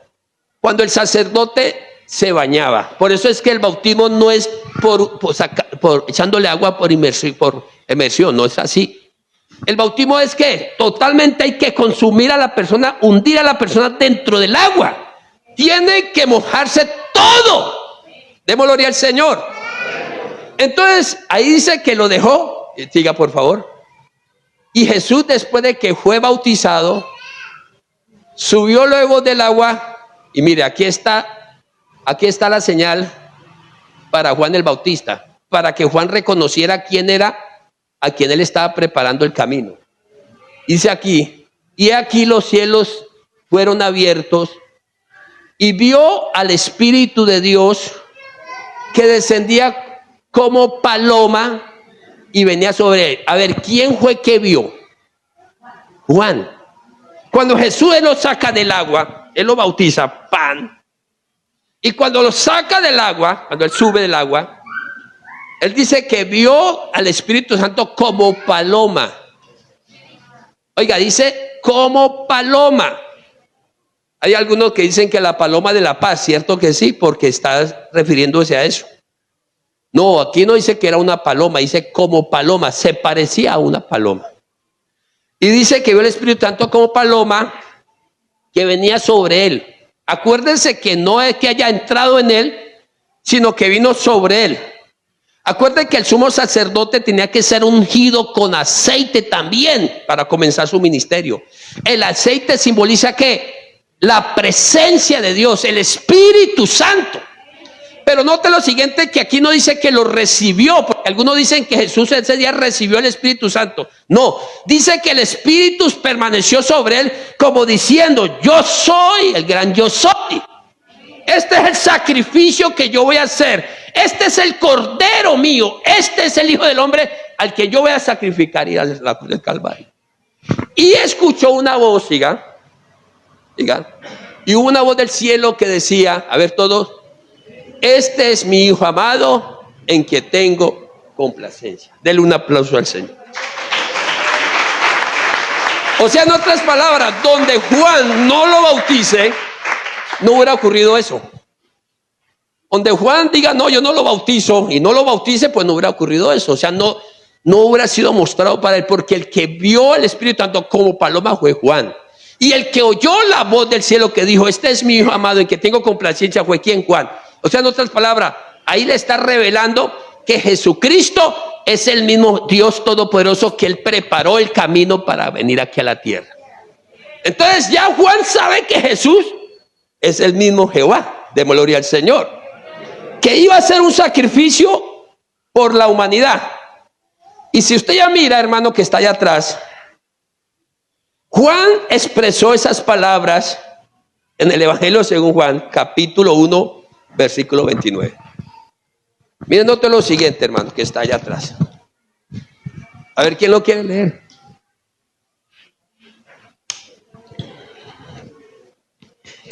cuando el sacerdote se bañaba. Por eso es que el bautismo no es por echándole agua por inmersión, no es así. El bautismo es que totalmente hay que consumir a la persona, hundir a la persona dentro del agua. Tiene que mojarse todo. Demos gloria al Señor. Entonces, ahí dice que lo dejó. Siga, por favor. Y Jesús, después de que fue bautizado, subió luego del agua. Y mire, aquí está la señal para Juan el Bautista, para que Juan reconociera quién era, a quien él estaba preparando el camino. Dice aquí, y aquí los cielos fueron abiertos, y vio al Espíritu de Dios que descendía como paloma y venía sobre él. A ver, ¿quién fue que vio? Juan. Cuando Jesús él lo saca del agua, él lo bautiza, pan. Y cuando lo saca del agua, cuando él sube del agua, él dice que vio al Espíritu Santo como paloma. Oiga, dice como paloma. Hay algunos que dicen que la paloma de la paz, ¿cierto que sí? Porque está refiriéndose a eso. No, aquí no dice que era una paloma, dice como paloma, se parecía a una paloma. Y dice que vio el Espíritu Santo como paloma que venía sobre él. Acuérdense que no es que haya entrado en él, sino que vino sobre él. Acuérdense que el sumo sacerdote tenía que ser ungido con aceite también para comenzar su ministerio. El aceite simboliza ¿qué? La presencia de Dios, el Espíritu Santo. Pero note lo siguiente, que aquí no dice que lo recibió, porque algunos dicen que Jesús ese día recibió el Espíritu Santo. No, dice que el Espíritu permaneció sobre él como diciendo, yo soy el gran yo soy. Este es el sacrificio que yo voy a hacer. Este es el Cordero mío. Este es el Hijo del Hombre al que yo voy a sacrificar y a la cruz del Calvario. Y escuchó una voz, y hubo una voz del cielo que decía, a ver todos, este es mi Hijo amado en que tengo complacencia. Denle un aplauso al Señor. O sea, en otras palabras, donde Juan no lo bautice, no hubiera ocurrido eso. Donde Juan diga, no, yo no lo bautizo, y no lo bautice, pues no hubiera ocurrido eso. O sea, no hubiera sido mostrado para él, porque el que vio el Espíritu Santo como paloma fue Juan. Y el que oyó la voz del cielo que dijo, este es mi Hijo amado en que tengo complacencia, fue ¿quién? Juan. O sea, en otras palabras, ahí le está revelando que Jesucristo es el mismo Dios todopoderoso que él preparó el camino para venir aquí a la tierra. Entonces ya Juan sabe que Jesús es el mismo Jehová, de gloria al Señor, que iba a hacer un sacrificio por la humanidad. Y si usted ya mira, hermano, que está allá atrás, Juan expresó esas palabras en el Evangelio según Juan, capítulo 1, versículo 29. Miren, note lo siguiente, hermano, que está allá atrás. A ver, ¿quién lo quiere leer?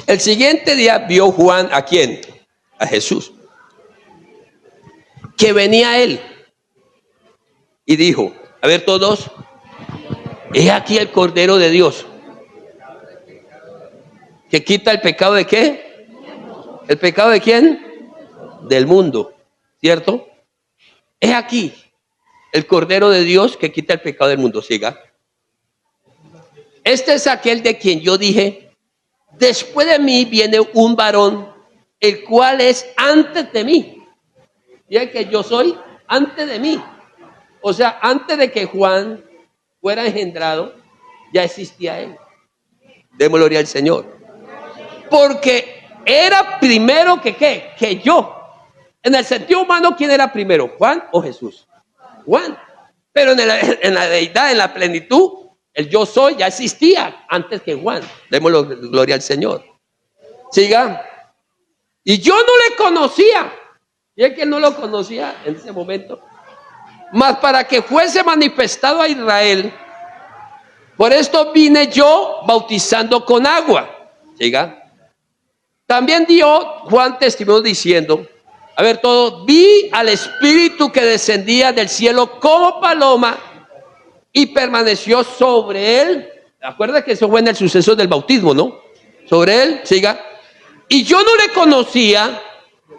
El siguiente día vio Juan ¿a quién? A Jesús, que venía a él y dijo, a ver todos, he aquí el Cordero de Dios que quita el pecado ¿de qué? ¿El pecado de quién? Del mundo, ¿cierto? He aquí el Cordero de Dios que quita el pecado del mundo. Siga. Este es aquel de quien yo dije, después de mí viene un varón, el cual es antes de mí. Y que yo soy antes de mí. O sea, antes de que Juan fuera engendrado, ya existía él. Demos gloria al Señor. Porque era primero que ¿qué? Que yo. En el sentido humano, ¿quién era primero? ¿Juan o Jesús? Juan. Pero en la deidad, en la plenitud, el yo soy ya existía antes que Juan. Demos gloria al Señor. Siga. Y yo no le conocía. Y es que no lo conocía en ese momento. Mas para que fuese manifestado a Israel, por esto vine yo bautizando con agua. Siga. También dio Juan testimonio diciendo, a ver todos, vi al Espíritu que descendía del cielo como paloma y permaneció sobre él. Acuerda que eso fue en el suceso del bautismo, ¿no? Sobre él, siga. Y yo no le conocía,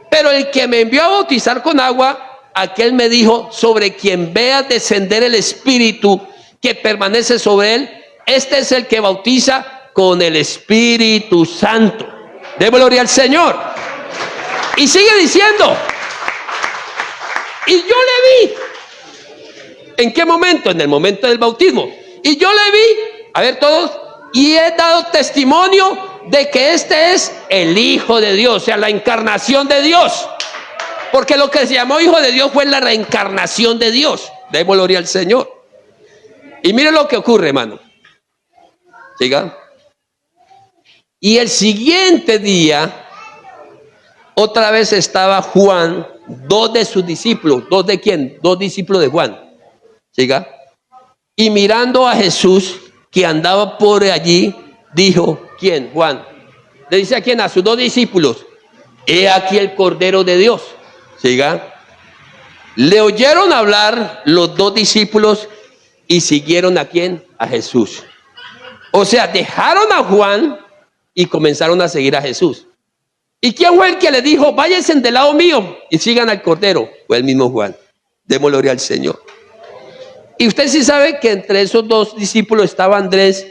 pero el que me envió a bautizar con agua, aquel me dijo, sobre quien vea descender el Espíritu que permanece sobre él, este es el que bautiza con el Espíritu Santo. Dé gloria al Señor. Y sigue diciendo, y yo le vi. ¿En qué momento? En el momento del bautismo. Y yo le vi, a ver todos, y he dado testimonio de que este es el Hijo de Dios, o sea, la encarnación de Dios. Porque lo que se llamó Hijo de Dios fue la reencarnación de Dios. Demos gloria al Señor. Y mire lo que ocurre, hermano. Siga. Y el siguiente día, otra vez estaba Juan, dos de sus discípulos. ¿Dos de quién? Dos discípulos de Juan. Siga. Y mirando a Jesús que andaba por allí, dijo, ¿quién? Juan. Le dice a quién, a sus dos discípulos, he aquí el Cordero de Dios. Siga. Le oyeron hablar los dos discípulos y siguieron a quién, a Jesús. O sea, dejaron a Juan y comenzaron a seguir a Jesús. ¿Y quién fue el que le dijo, váyanse del lado mío y sigan al Cordero? Fue el mismo Juan. Demos gloria al Señor. Y usted sí sabe que entre esos dos discípulos estaba Andrés,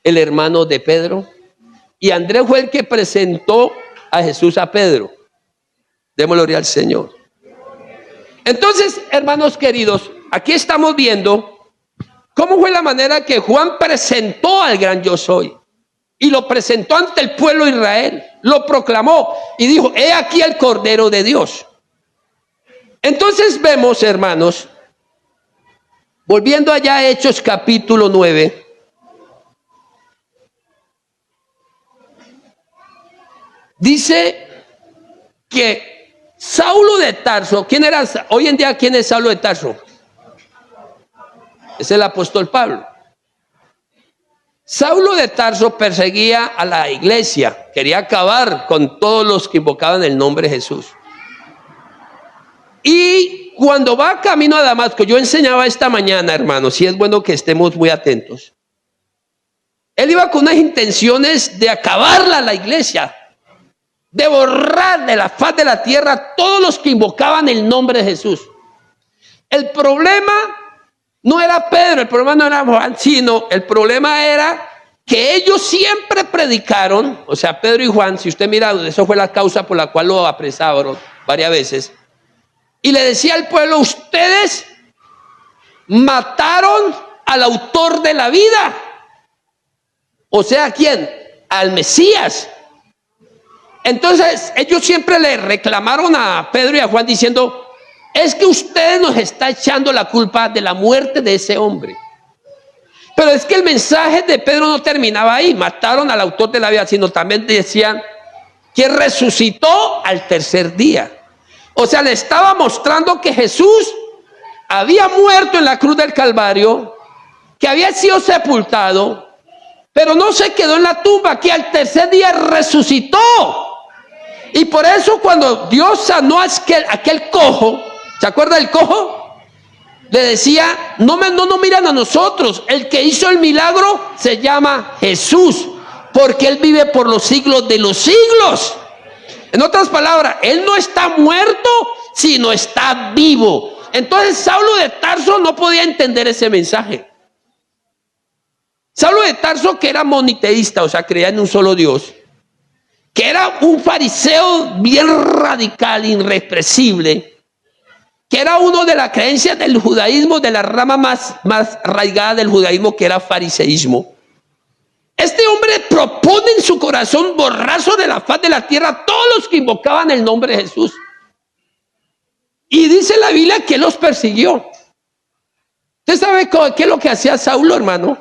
el hermano de Pedro. Y Andrés fue el que presentó a Jesús a Pedro. Demos gloria al Señor. Entonces, hermanos queridos, aquí estamos viendo cómo fue la manera que Juan presentó al gran yo soy. Y lo presentó ante el pueblo de Israel. Lo proclamó y dijo, he aquí el Cordero de Dios. Entonces vemos, hermanos, volviendo allá a Hechos capítulo 9. Dice que Saulo de Tarso, ¿quién era? Hoy en día, ¿quién es Saulo de Tarso? Es el apóstol Pablo. Saulo de Tarso perseguía a la iglesia, quería acabar con todos los que invocaban el nombre de Jesús. Y cuando va camino a Damasco, yo enseñaba esta mañana, hermanos, y es bueno que estemos muy atentos. Él iba con unas intenciones de acabarla a la iglesia, de borrar de la faz de la tierra todos los que invocaban el nombre de Jesús. El problema no era Pedro, el problema no era Juan, sino el problema era que ellos siempre predicaron, o sea, Pedro y Juan, si usted mira, eso fue la causa por la cual lo apresaron varias veces, y le decía al pueblo, ustedes mataron al autor de la vida. O sea, ¿a quién? Al Mesías. Entonces, ellos siempre le reclamaron a Pedro y a Juan diciendo, es que ustedes nos están echando la culpa de la muerte de ese hombre. Pero es que el mensaje de Pedro no terminaba ahí. Mataron al autor de la vida, sino también decían que resucitó al tercer día. O sea, le estaba mostrando que Jesús había muerto en la cruz del Calvario, que había sido sepultado, pero no se quedó en la tumba, que al tercer día resucitó. Y por eso cuando Dios sanó a aquel cojo, ¿se acuerda del cojo? Le decía, no miran a nosotros, el que hizo el milagro se llama Jesús, porque Él vive por los siglos de los siglos. En otras palabras, Él no está muerto, sino está vivo. Entonces Saulo de Tarso no podía entender ese mensaje. Saulo de Tarso, que era moniteísta, o sea, creía en un solo Dios, que era un fariseo bien radical, irrepresible, que era uno de las creencias del judaísmo, de la rama más arraigada del judaísmo, que era fariseísmo. Este hombre propone en su corazón borrazo de la faz de la tierra a todos los que invocaban el nombre de Jesús. Y dice la Biblia que los persiguió. ¿Usted sabe qué es lo que hacía Saulo, hermano?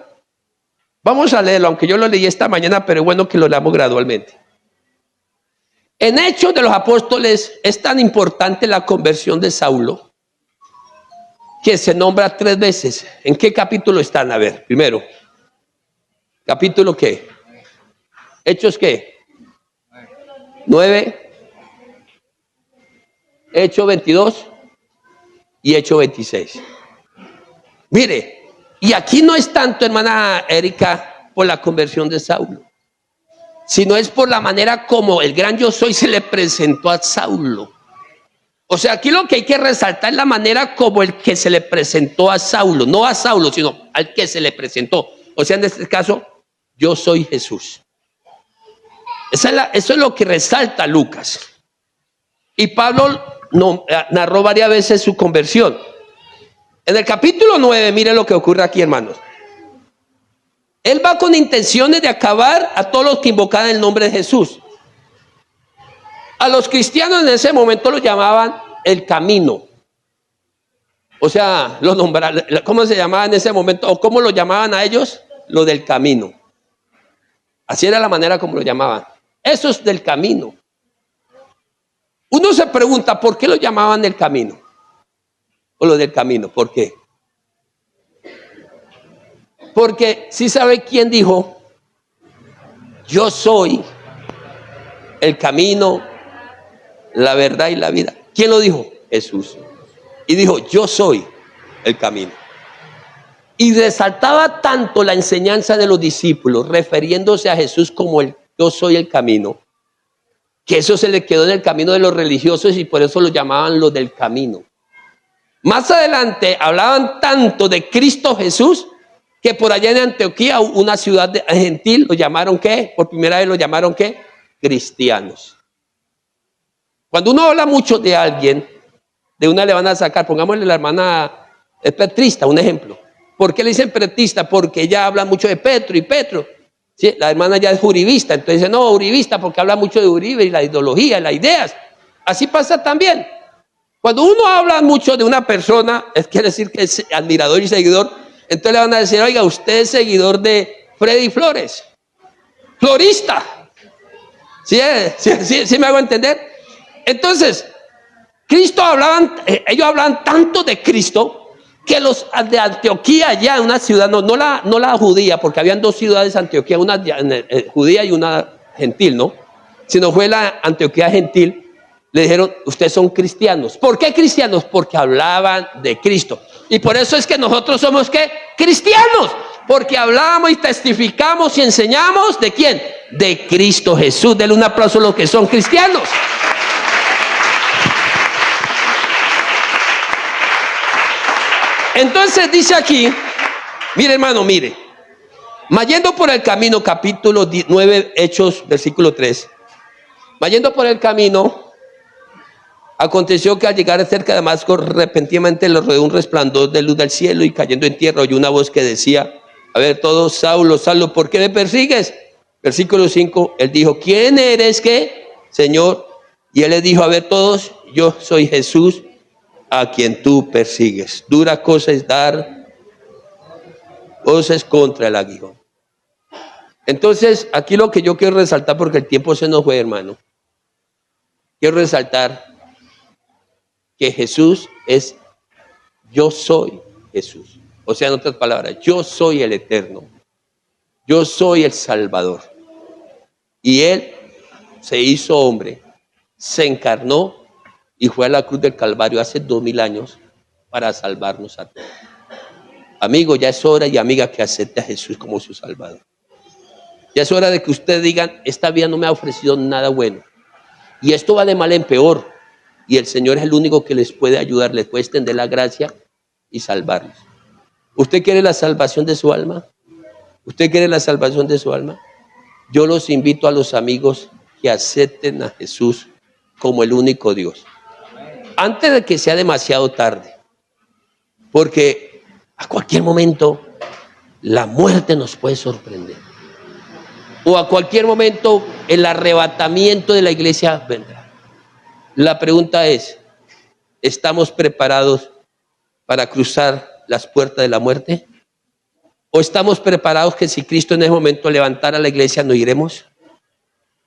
Vamos a leerlo, aunque yo lo leí esta mañana, pero es bueno que lo leamos gradualmente. En Hechos de los Apóstoles es tan importante la conversión de Saulo que se nombra 3 veces. ¿En qué capítulo están? A ver, primero. ¿Capítulo qué? ¿Hechos qué? 9. Hechos 22 y Hechos 26. Mire, y aquí no es tanto, hermana Erika, por la conversión de Saulo, sino es por la manera como el gran yo soy se le presentó a Saulo. O sea, aquí lo que hay que resaltar es la manera como el que se le presentó a Saulo, no a Saulo, sino al que se le presentó. O sea, en este caso, yo soy Jesús. Eso es lo que resalta Lucas. Y Pablo narró varias veces su conversión. En el capítulo 9, mire lo que ocurre aquí, hermanos. Él va con intenciones de acabar a todos los que invocaban el nombre de Jesús. A los cristianos en ese momento los llamaban el camino. O sea, ¿cómo se llamaba en ese momento? ¿O cómo lo llamaban a ellos? Lo del camino. Así era la manera como lo llamaban. Eso es del camino. Uno se pregunta, ¿por qué lo llamaban el camino? O lo del camino, ¿por qué? Porque ¿sí sabe quién dijo? Yo soy el camino, la verdad y la vida. ¿Quién lo dijo? Jesús. Y dijo, yo soy el camino. Y resaltaba tanto la enseñanza de los discípulos, refiriéndose a Jesús como el yo soy el camino, que eso se le quedó en el camino de los religiosos y por eso lo llamaban los del camino. Más adelante hablaban tanto de Cristo Jesús que por allá en Antioquía, una ciudad gentil, lo llamaron ¿qué? Por primera vez lo llamaron ¿qué? Cristianos. Cuando uno habla mucho de alguien, de una le van a sacar, pongámosle la hermana petrista, un ejemplo. ¿Por qué le dicen petrista? Porque ella habla mucho de Petro y Petro. ¿Sí? La hermana ya es uribista, entonces dice, no, uribista porque habla mucho de Uribe y la ideología, las ideas. Así pasa también. Cuando uno habla mucho de una persona, quiere decir que es admirador y seguidor, entonces le van a decir, oiga, usted es seguidor de Freddy Flores, florista. ¿Sí me hago entender? Entonces, ellos hablaban tanto de Cristo, que los de Antioquía, ya una ciudad, no la judía, porque habían dos ciudades Antioquía, una judía y una gentil, ¿no? Sino fue la Antioquía gentil, le dijeron, ustedes son cristianos. ¿Por qué cristianos? Porque hablaban de Cristo. Y por eso es que nosotros somos, ¿qué? Cristianos. Porque hablamos y testificamos y enseñamos, ¿de quién? De Cristo Jesús. Denle un aplauso a los que son cristianos. Entonces dice aquí, mire hermano, mire, yendo por el camino, capítulo 9, Hechos, versículo 3, yendo por el camino, aconteció que al llegar cerca de Damasco, repentinamente le rodeó un resplandor de luz del cielo y cayendo en tierra oyó una voz que decía, a ver todos, Saulo, Saulo, ¿por qué me persigues? Versículo 5, él dijo, ¿quién eres qué, Señor? Y él le dijo, a ver todos, yo soy Jesús, a quien tú persigues. Dura cosa es dar voces contra el aguijón. Entonces, aquí lo que yo quiero resaltar, porque el tiempo se nos fue, hermano. Quiero resaltar que Jesús es, yo soy Jesús. O sea, en otras palabras, yo soy el Eterno. Yo soy el Salvador. Y Él se hizo hombre, se encarnó y fue a la cruz del Calvario hace 2000 años para salvarnos a todos. Amigo, ya es hora y amiga que acepte a Jesús como su Salvador. Ya es hora de que ustedes digan, esta vida no me ha ofrecido nada bueno. Y esto va de mal en peor. Y el Señor es el único que les puede ayudar, les puede extender la gracia y salvarlos. ¿Usted quiere la salvación de su alma? ¿Usted quiere la salvación de su alma? Yo los invito a los amigos que acepten a Jesús como el único Dios. Antes de que sea demasiado tarde, porque a cualquier momento la muerte nos puede sorprender, o a cualquier momento el arrebatamiento de la iglesia vendrá. La pregunta es, ¿estamos preparados para cruzar las puertas de la muerte? ¿O estamos preparados que si Cristo en ese momento levantara la iglesia no iremos?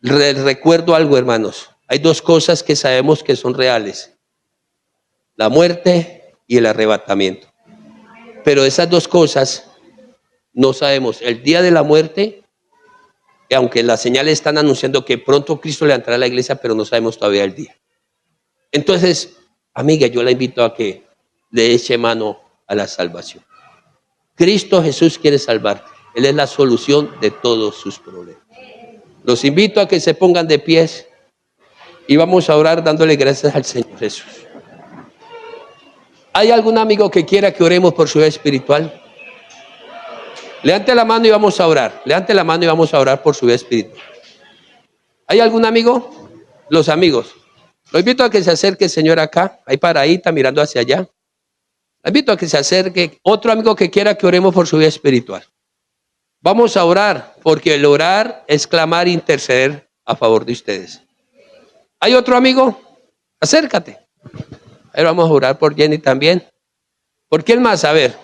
Recuerdo algo, hermanos, hay dos cosas que sabemos que son reales. La muerte y el arrebatamiento. Pero esas dos cosas no sabemos. El día de la muerte, aunque las señales están anunciando que pronto Cristo levantará a la iglesia, pero no sabemos todavía el día. Entonces, amiga, yo la invito a que le eche mano a la salvación. Cristo Jesús quiere salvarte. Él es la solución de todos sus problemas. Los invito a que se pongan de pies y vamos a orar dándole gracias al Señor Jesús. ¿Hay algún amigo que quiera que oremos por su vida espiritual? Levante la mano y vamos a orar. Levante la mano y vamos a orar por su vida espiritual. ¿Hay algún amigo? Los amigos. Lo invito a que se acerque el Señor acá. Ahí paradita mirando hacia allá. Lo invito a que se acerque otro amigo que quiera que oremos por su vida espiritual. Vamos a orar, porque el orar es clamar e interceder a favor de ustedes. ¿Hay otro amigo? Acércate. Ahora vamos a orar por Jenny también. ¿Por quién más? A ver.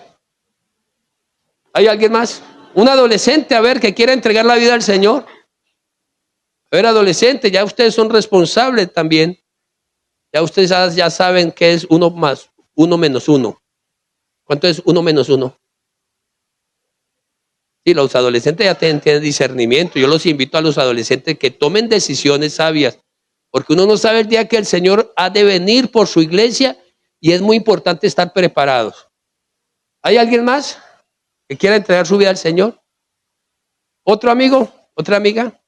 ¿Hay alguien más? Un adolescente, a ver, que quiera entregar la vida al Señor. A ver, adolescente, ya ustedes son responsables también. Ya ustedes ya saben qué es 1 más 1 menos 1. ¿Cuánto es 1 menos 1? Sí, los adolescentes ya tienen discernimiento. Yo los invito a los adolescentes que tomen decisiones sabias, porque uno no sabe el día que el Señor ha de venir por su iglesia y es muy importante estar preparados. ¿Hay alguien más que quiera entregar su vida al Señor? ¿Otro amigo? ¿Otra amiga?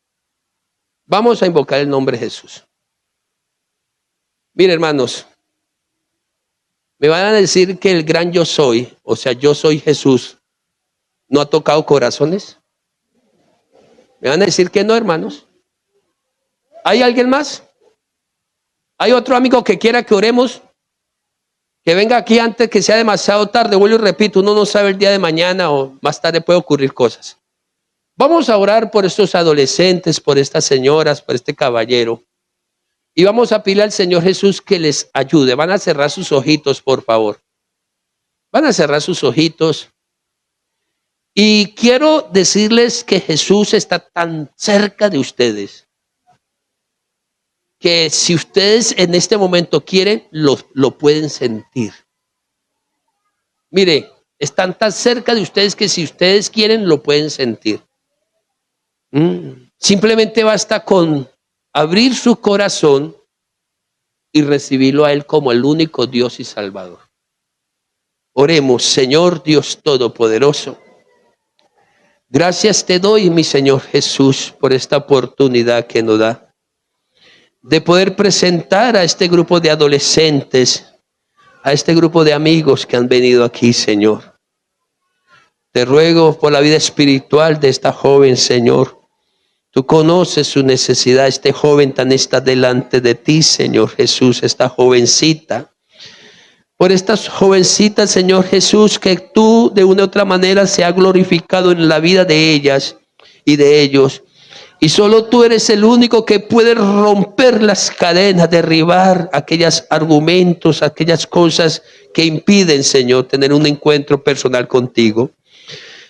Vamos a invocar el nombre de Jesús. Mire, hermanos, me van a decir que el gran yo soy, o sea, yo soy Jesús, ¿no ha tocado corazones? ¿Me van a decir que no, hermanos? ¿Hay alguien más? ¿Hay otro amigo que quiera que oremos? Que venga aquí antes que sea demasiado tarde. Vuelvo y repito, uno no sabe el día de mañana o más tarde puede ocurrir cosas. Vamos a orar por estos adolescentes, por estas señoras, por este caballero. Y vamos a pedirle al Señor Jesús que les ayude. Van a cerrar sus ojitos, por favor. Van a cerrar sus ojitos. Y quiero decirles que Jesús está tan cerca de ustedes, que si ustedes en este momento quieren, lo pueden sentir. Mire, están tan cerca de ustedes que si ustedes quieren, lo pueden sentir. Simplemente basta con abrir su corazón y recibirlo a Él como el único Dios y Salvador. Oremos. Señor Dios Todopoderoso, gracias te doy, mi Señor Jesús, por esta oportunidad que nos da de poder presentar a este grupo de adolescentes, a este grupo de amigos que han venido aquí, Señor. Te ruego por la vida espiritual de esta joven, Señor. Tú conoces su necesidad. Este joven tan está delante de ti, Señor Jesús, esta jovencita. Por estas jovencitas, Señor Jesús, que tú de una u otra manera se ha glorificado en la vida de ellas y de ellos. Y solo tú eres el único que puede romper las cadenas, derribar aquellos argumentos, aquellas cosas que impiden, Señor, tener un encuentro personal contigo.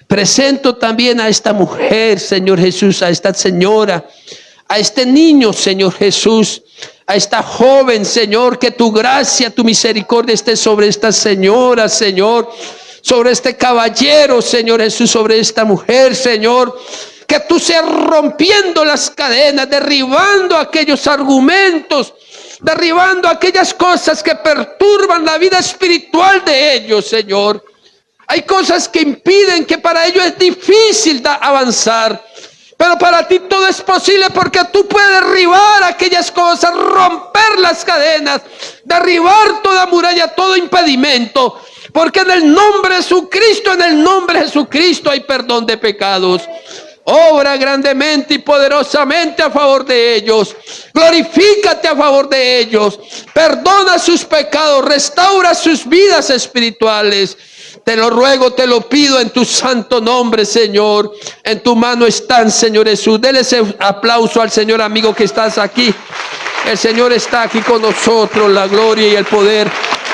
Presento también a esta mujer, Señor Jesús, a esta señora, a este niño, Señor Jesús, a esta joven, Señor, que tu gracia, tu misericordia esté sobre esta señora, Señor, sobre este caballero, Señor Jesús, sobre esta mujer, Señor. Que tú seas rompiendo las cadenas, derribando aquellos argumentos, derribando aquellas cosas que perturban la vida espiritual de ellos, Señor. Hay cosas que impiden, que para ellos es difícil avanzar. Pero para ti todo es posible, porque tú puedes derribar aquellas cosas, romper las cadenas, derribar toda muralla, todo impedimento. Porque en el nombre de Jesucristo, en el nombre de Jesucristo hay perdón de pecados. Obra grandemente y poderosamente a favor de ellos. Glorifícate a favor de ellos. Perdona sus pecados. Restaura sus vidas espirituales. Te lo ruego, te lo pido en tu santo nombre, Señor. En tu mano están, Señor Jesús. Dele ese aplauso al Señor, amigo, que estás aquí. El Señor está aquí con nosotros. La gloria y el poder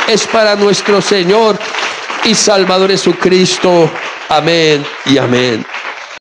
es para nuestro Señor y Salvador Jesucristo. Amén y amén.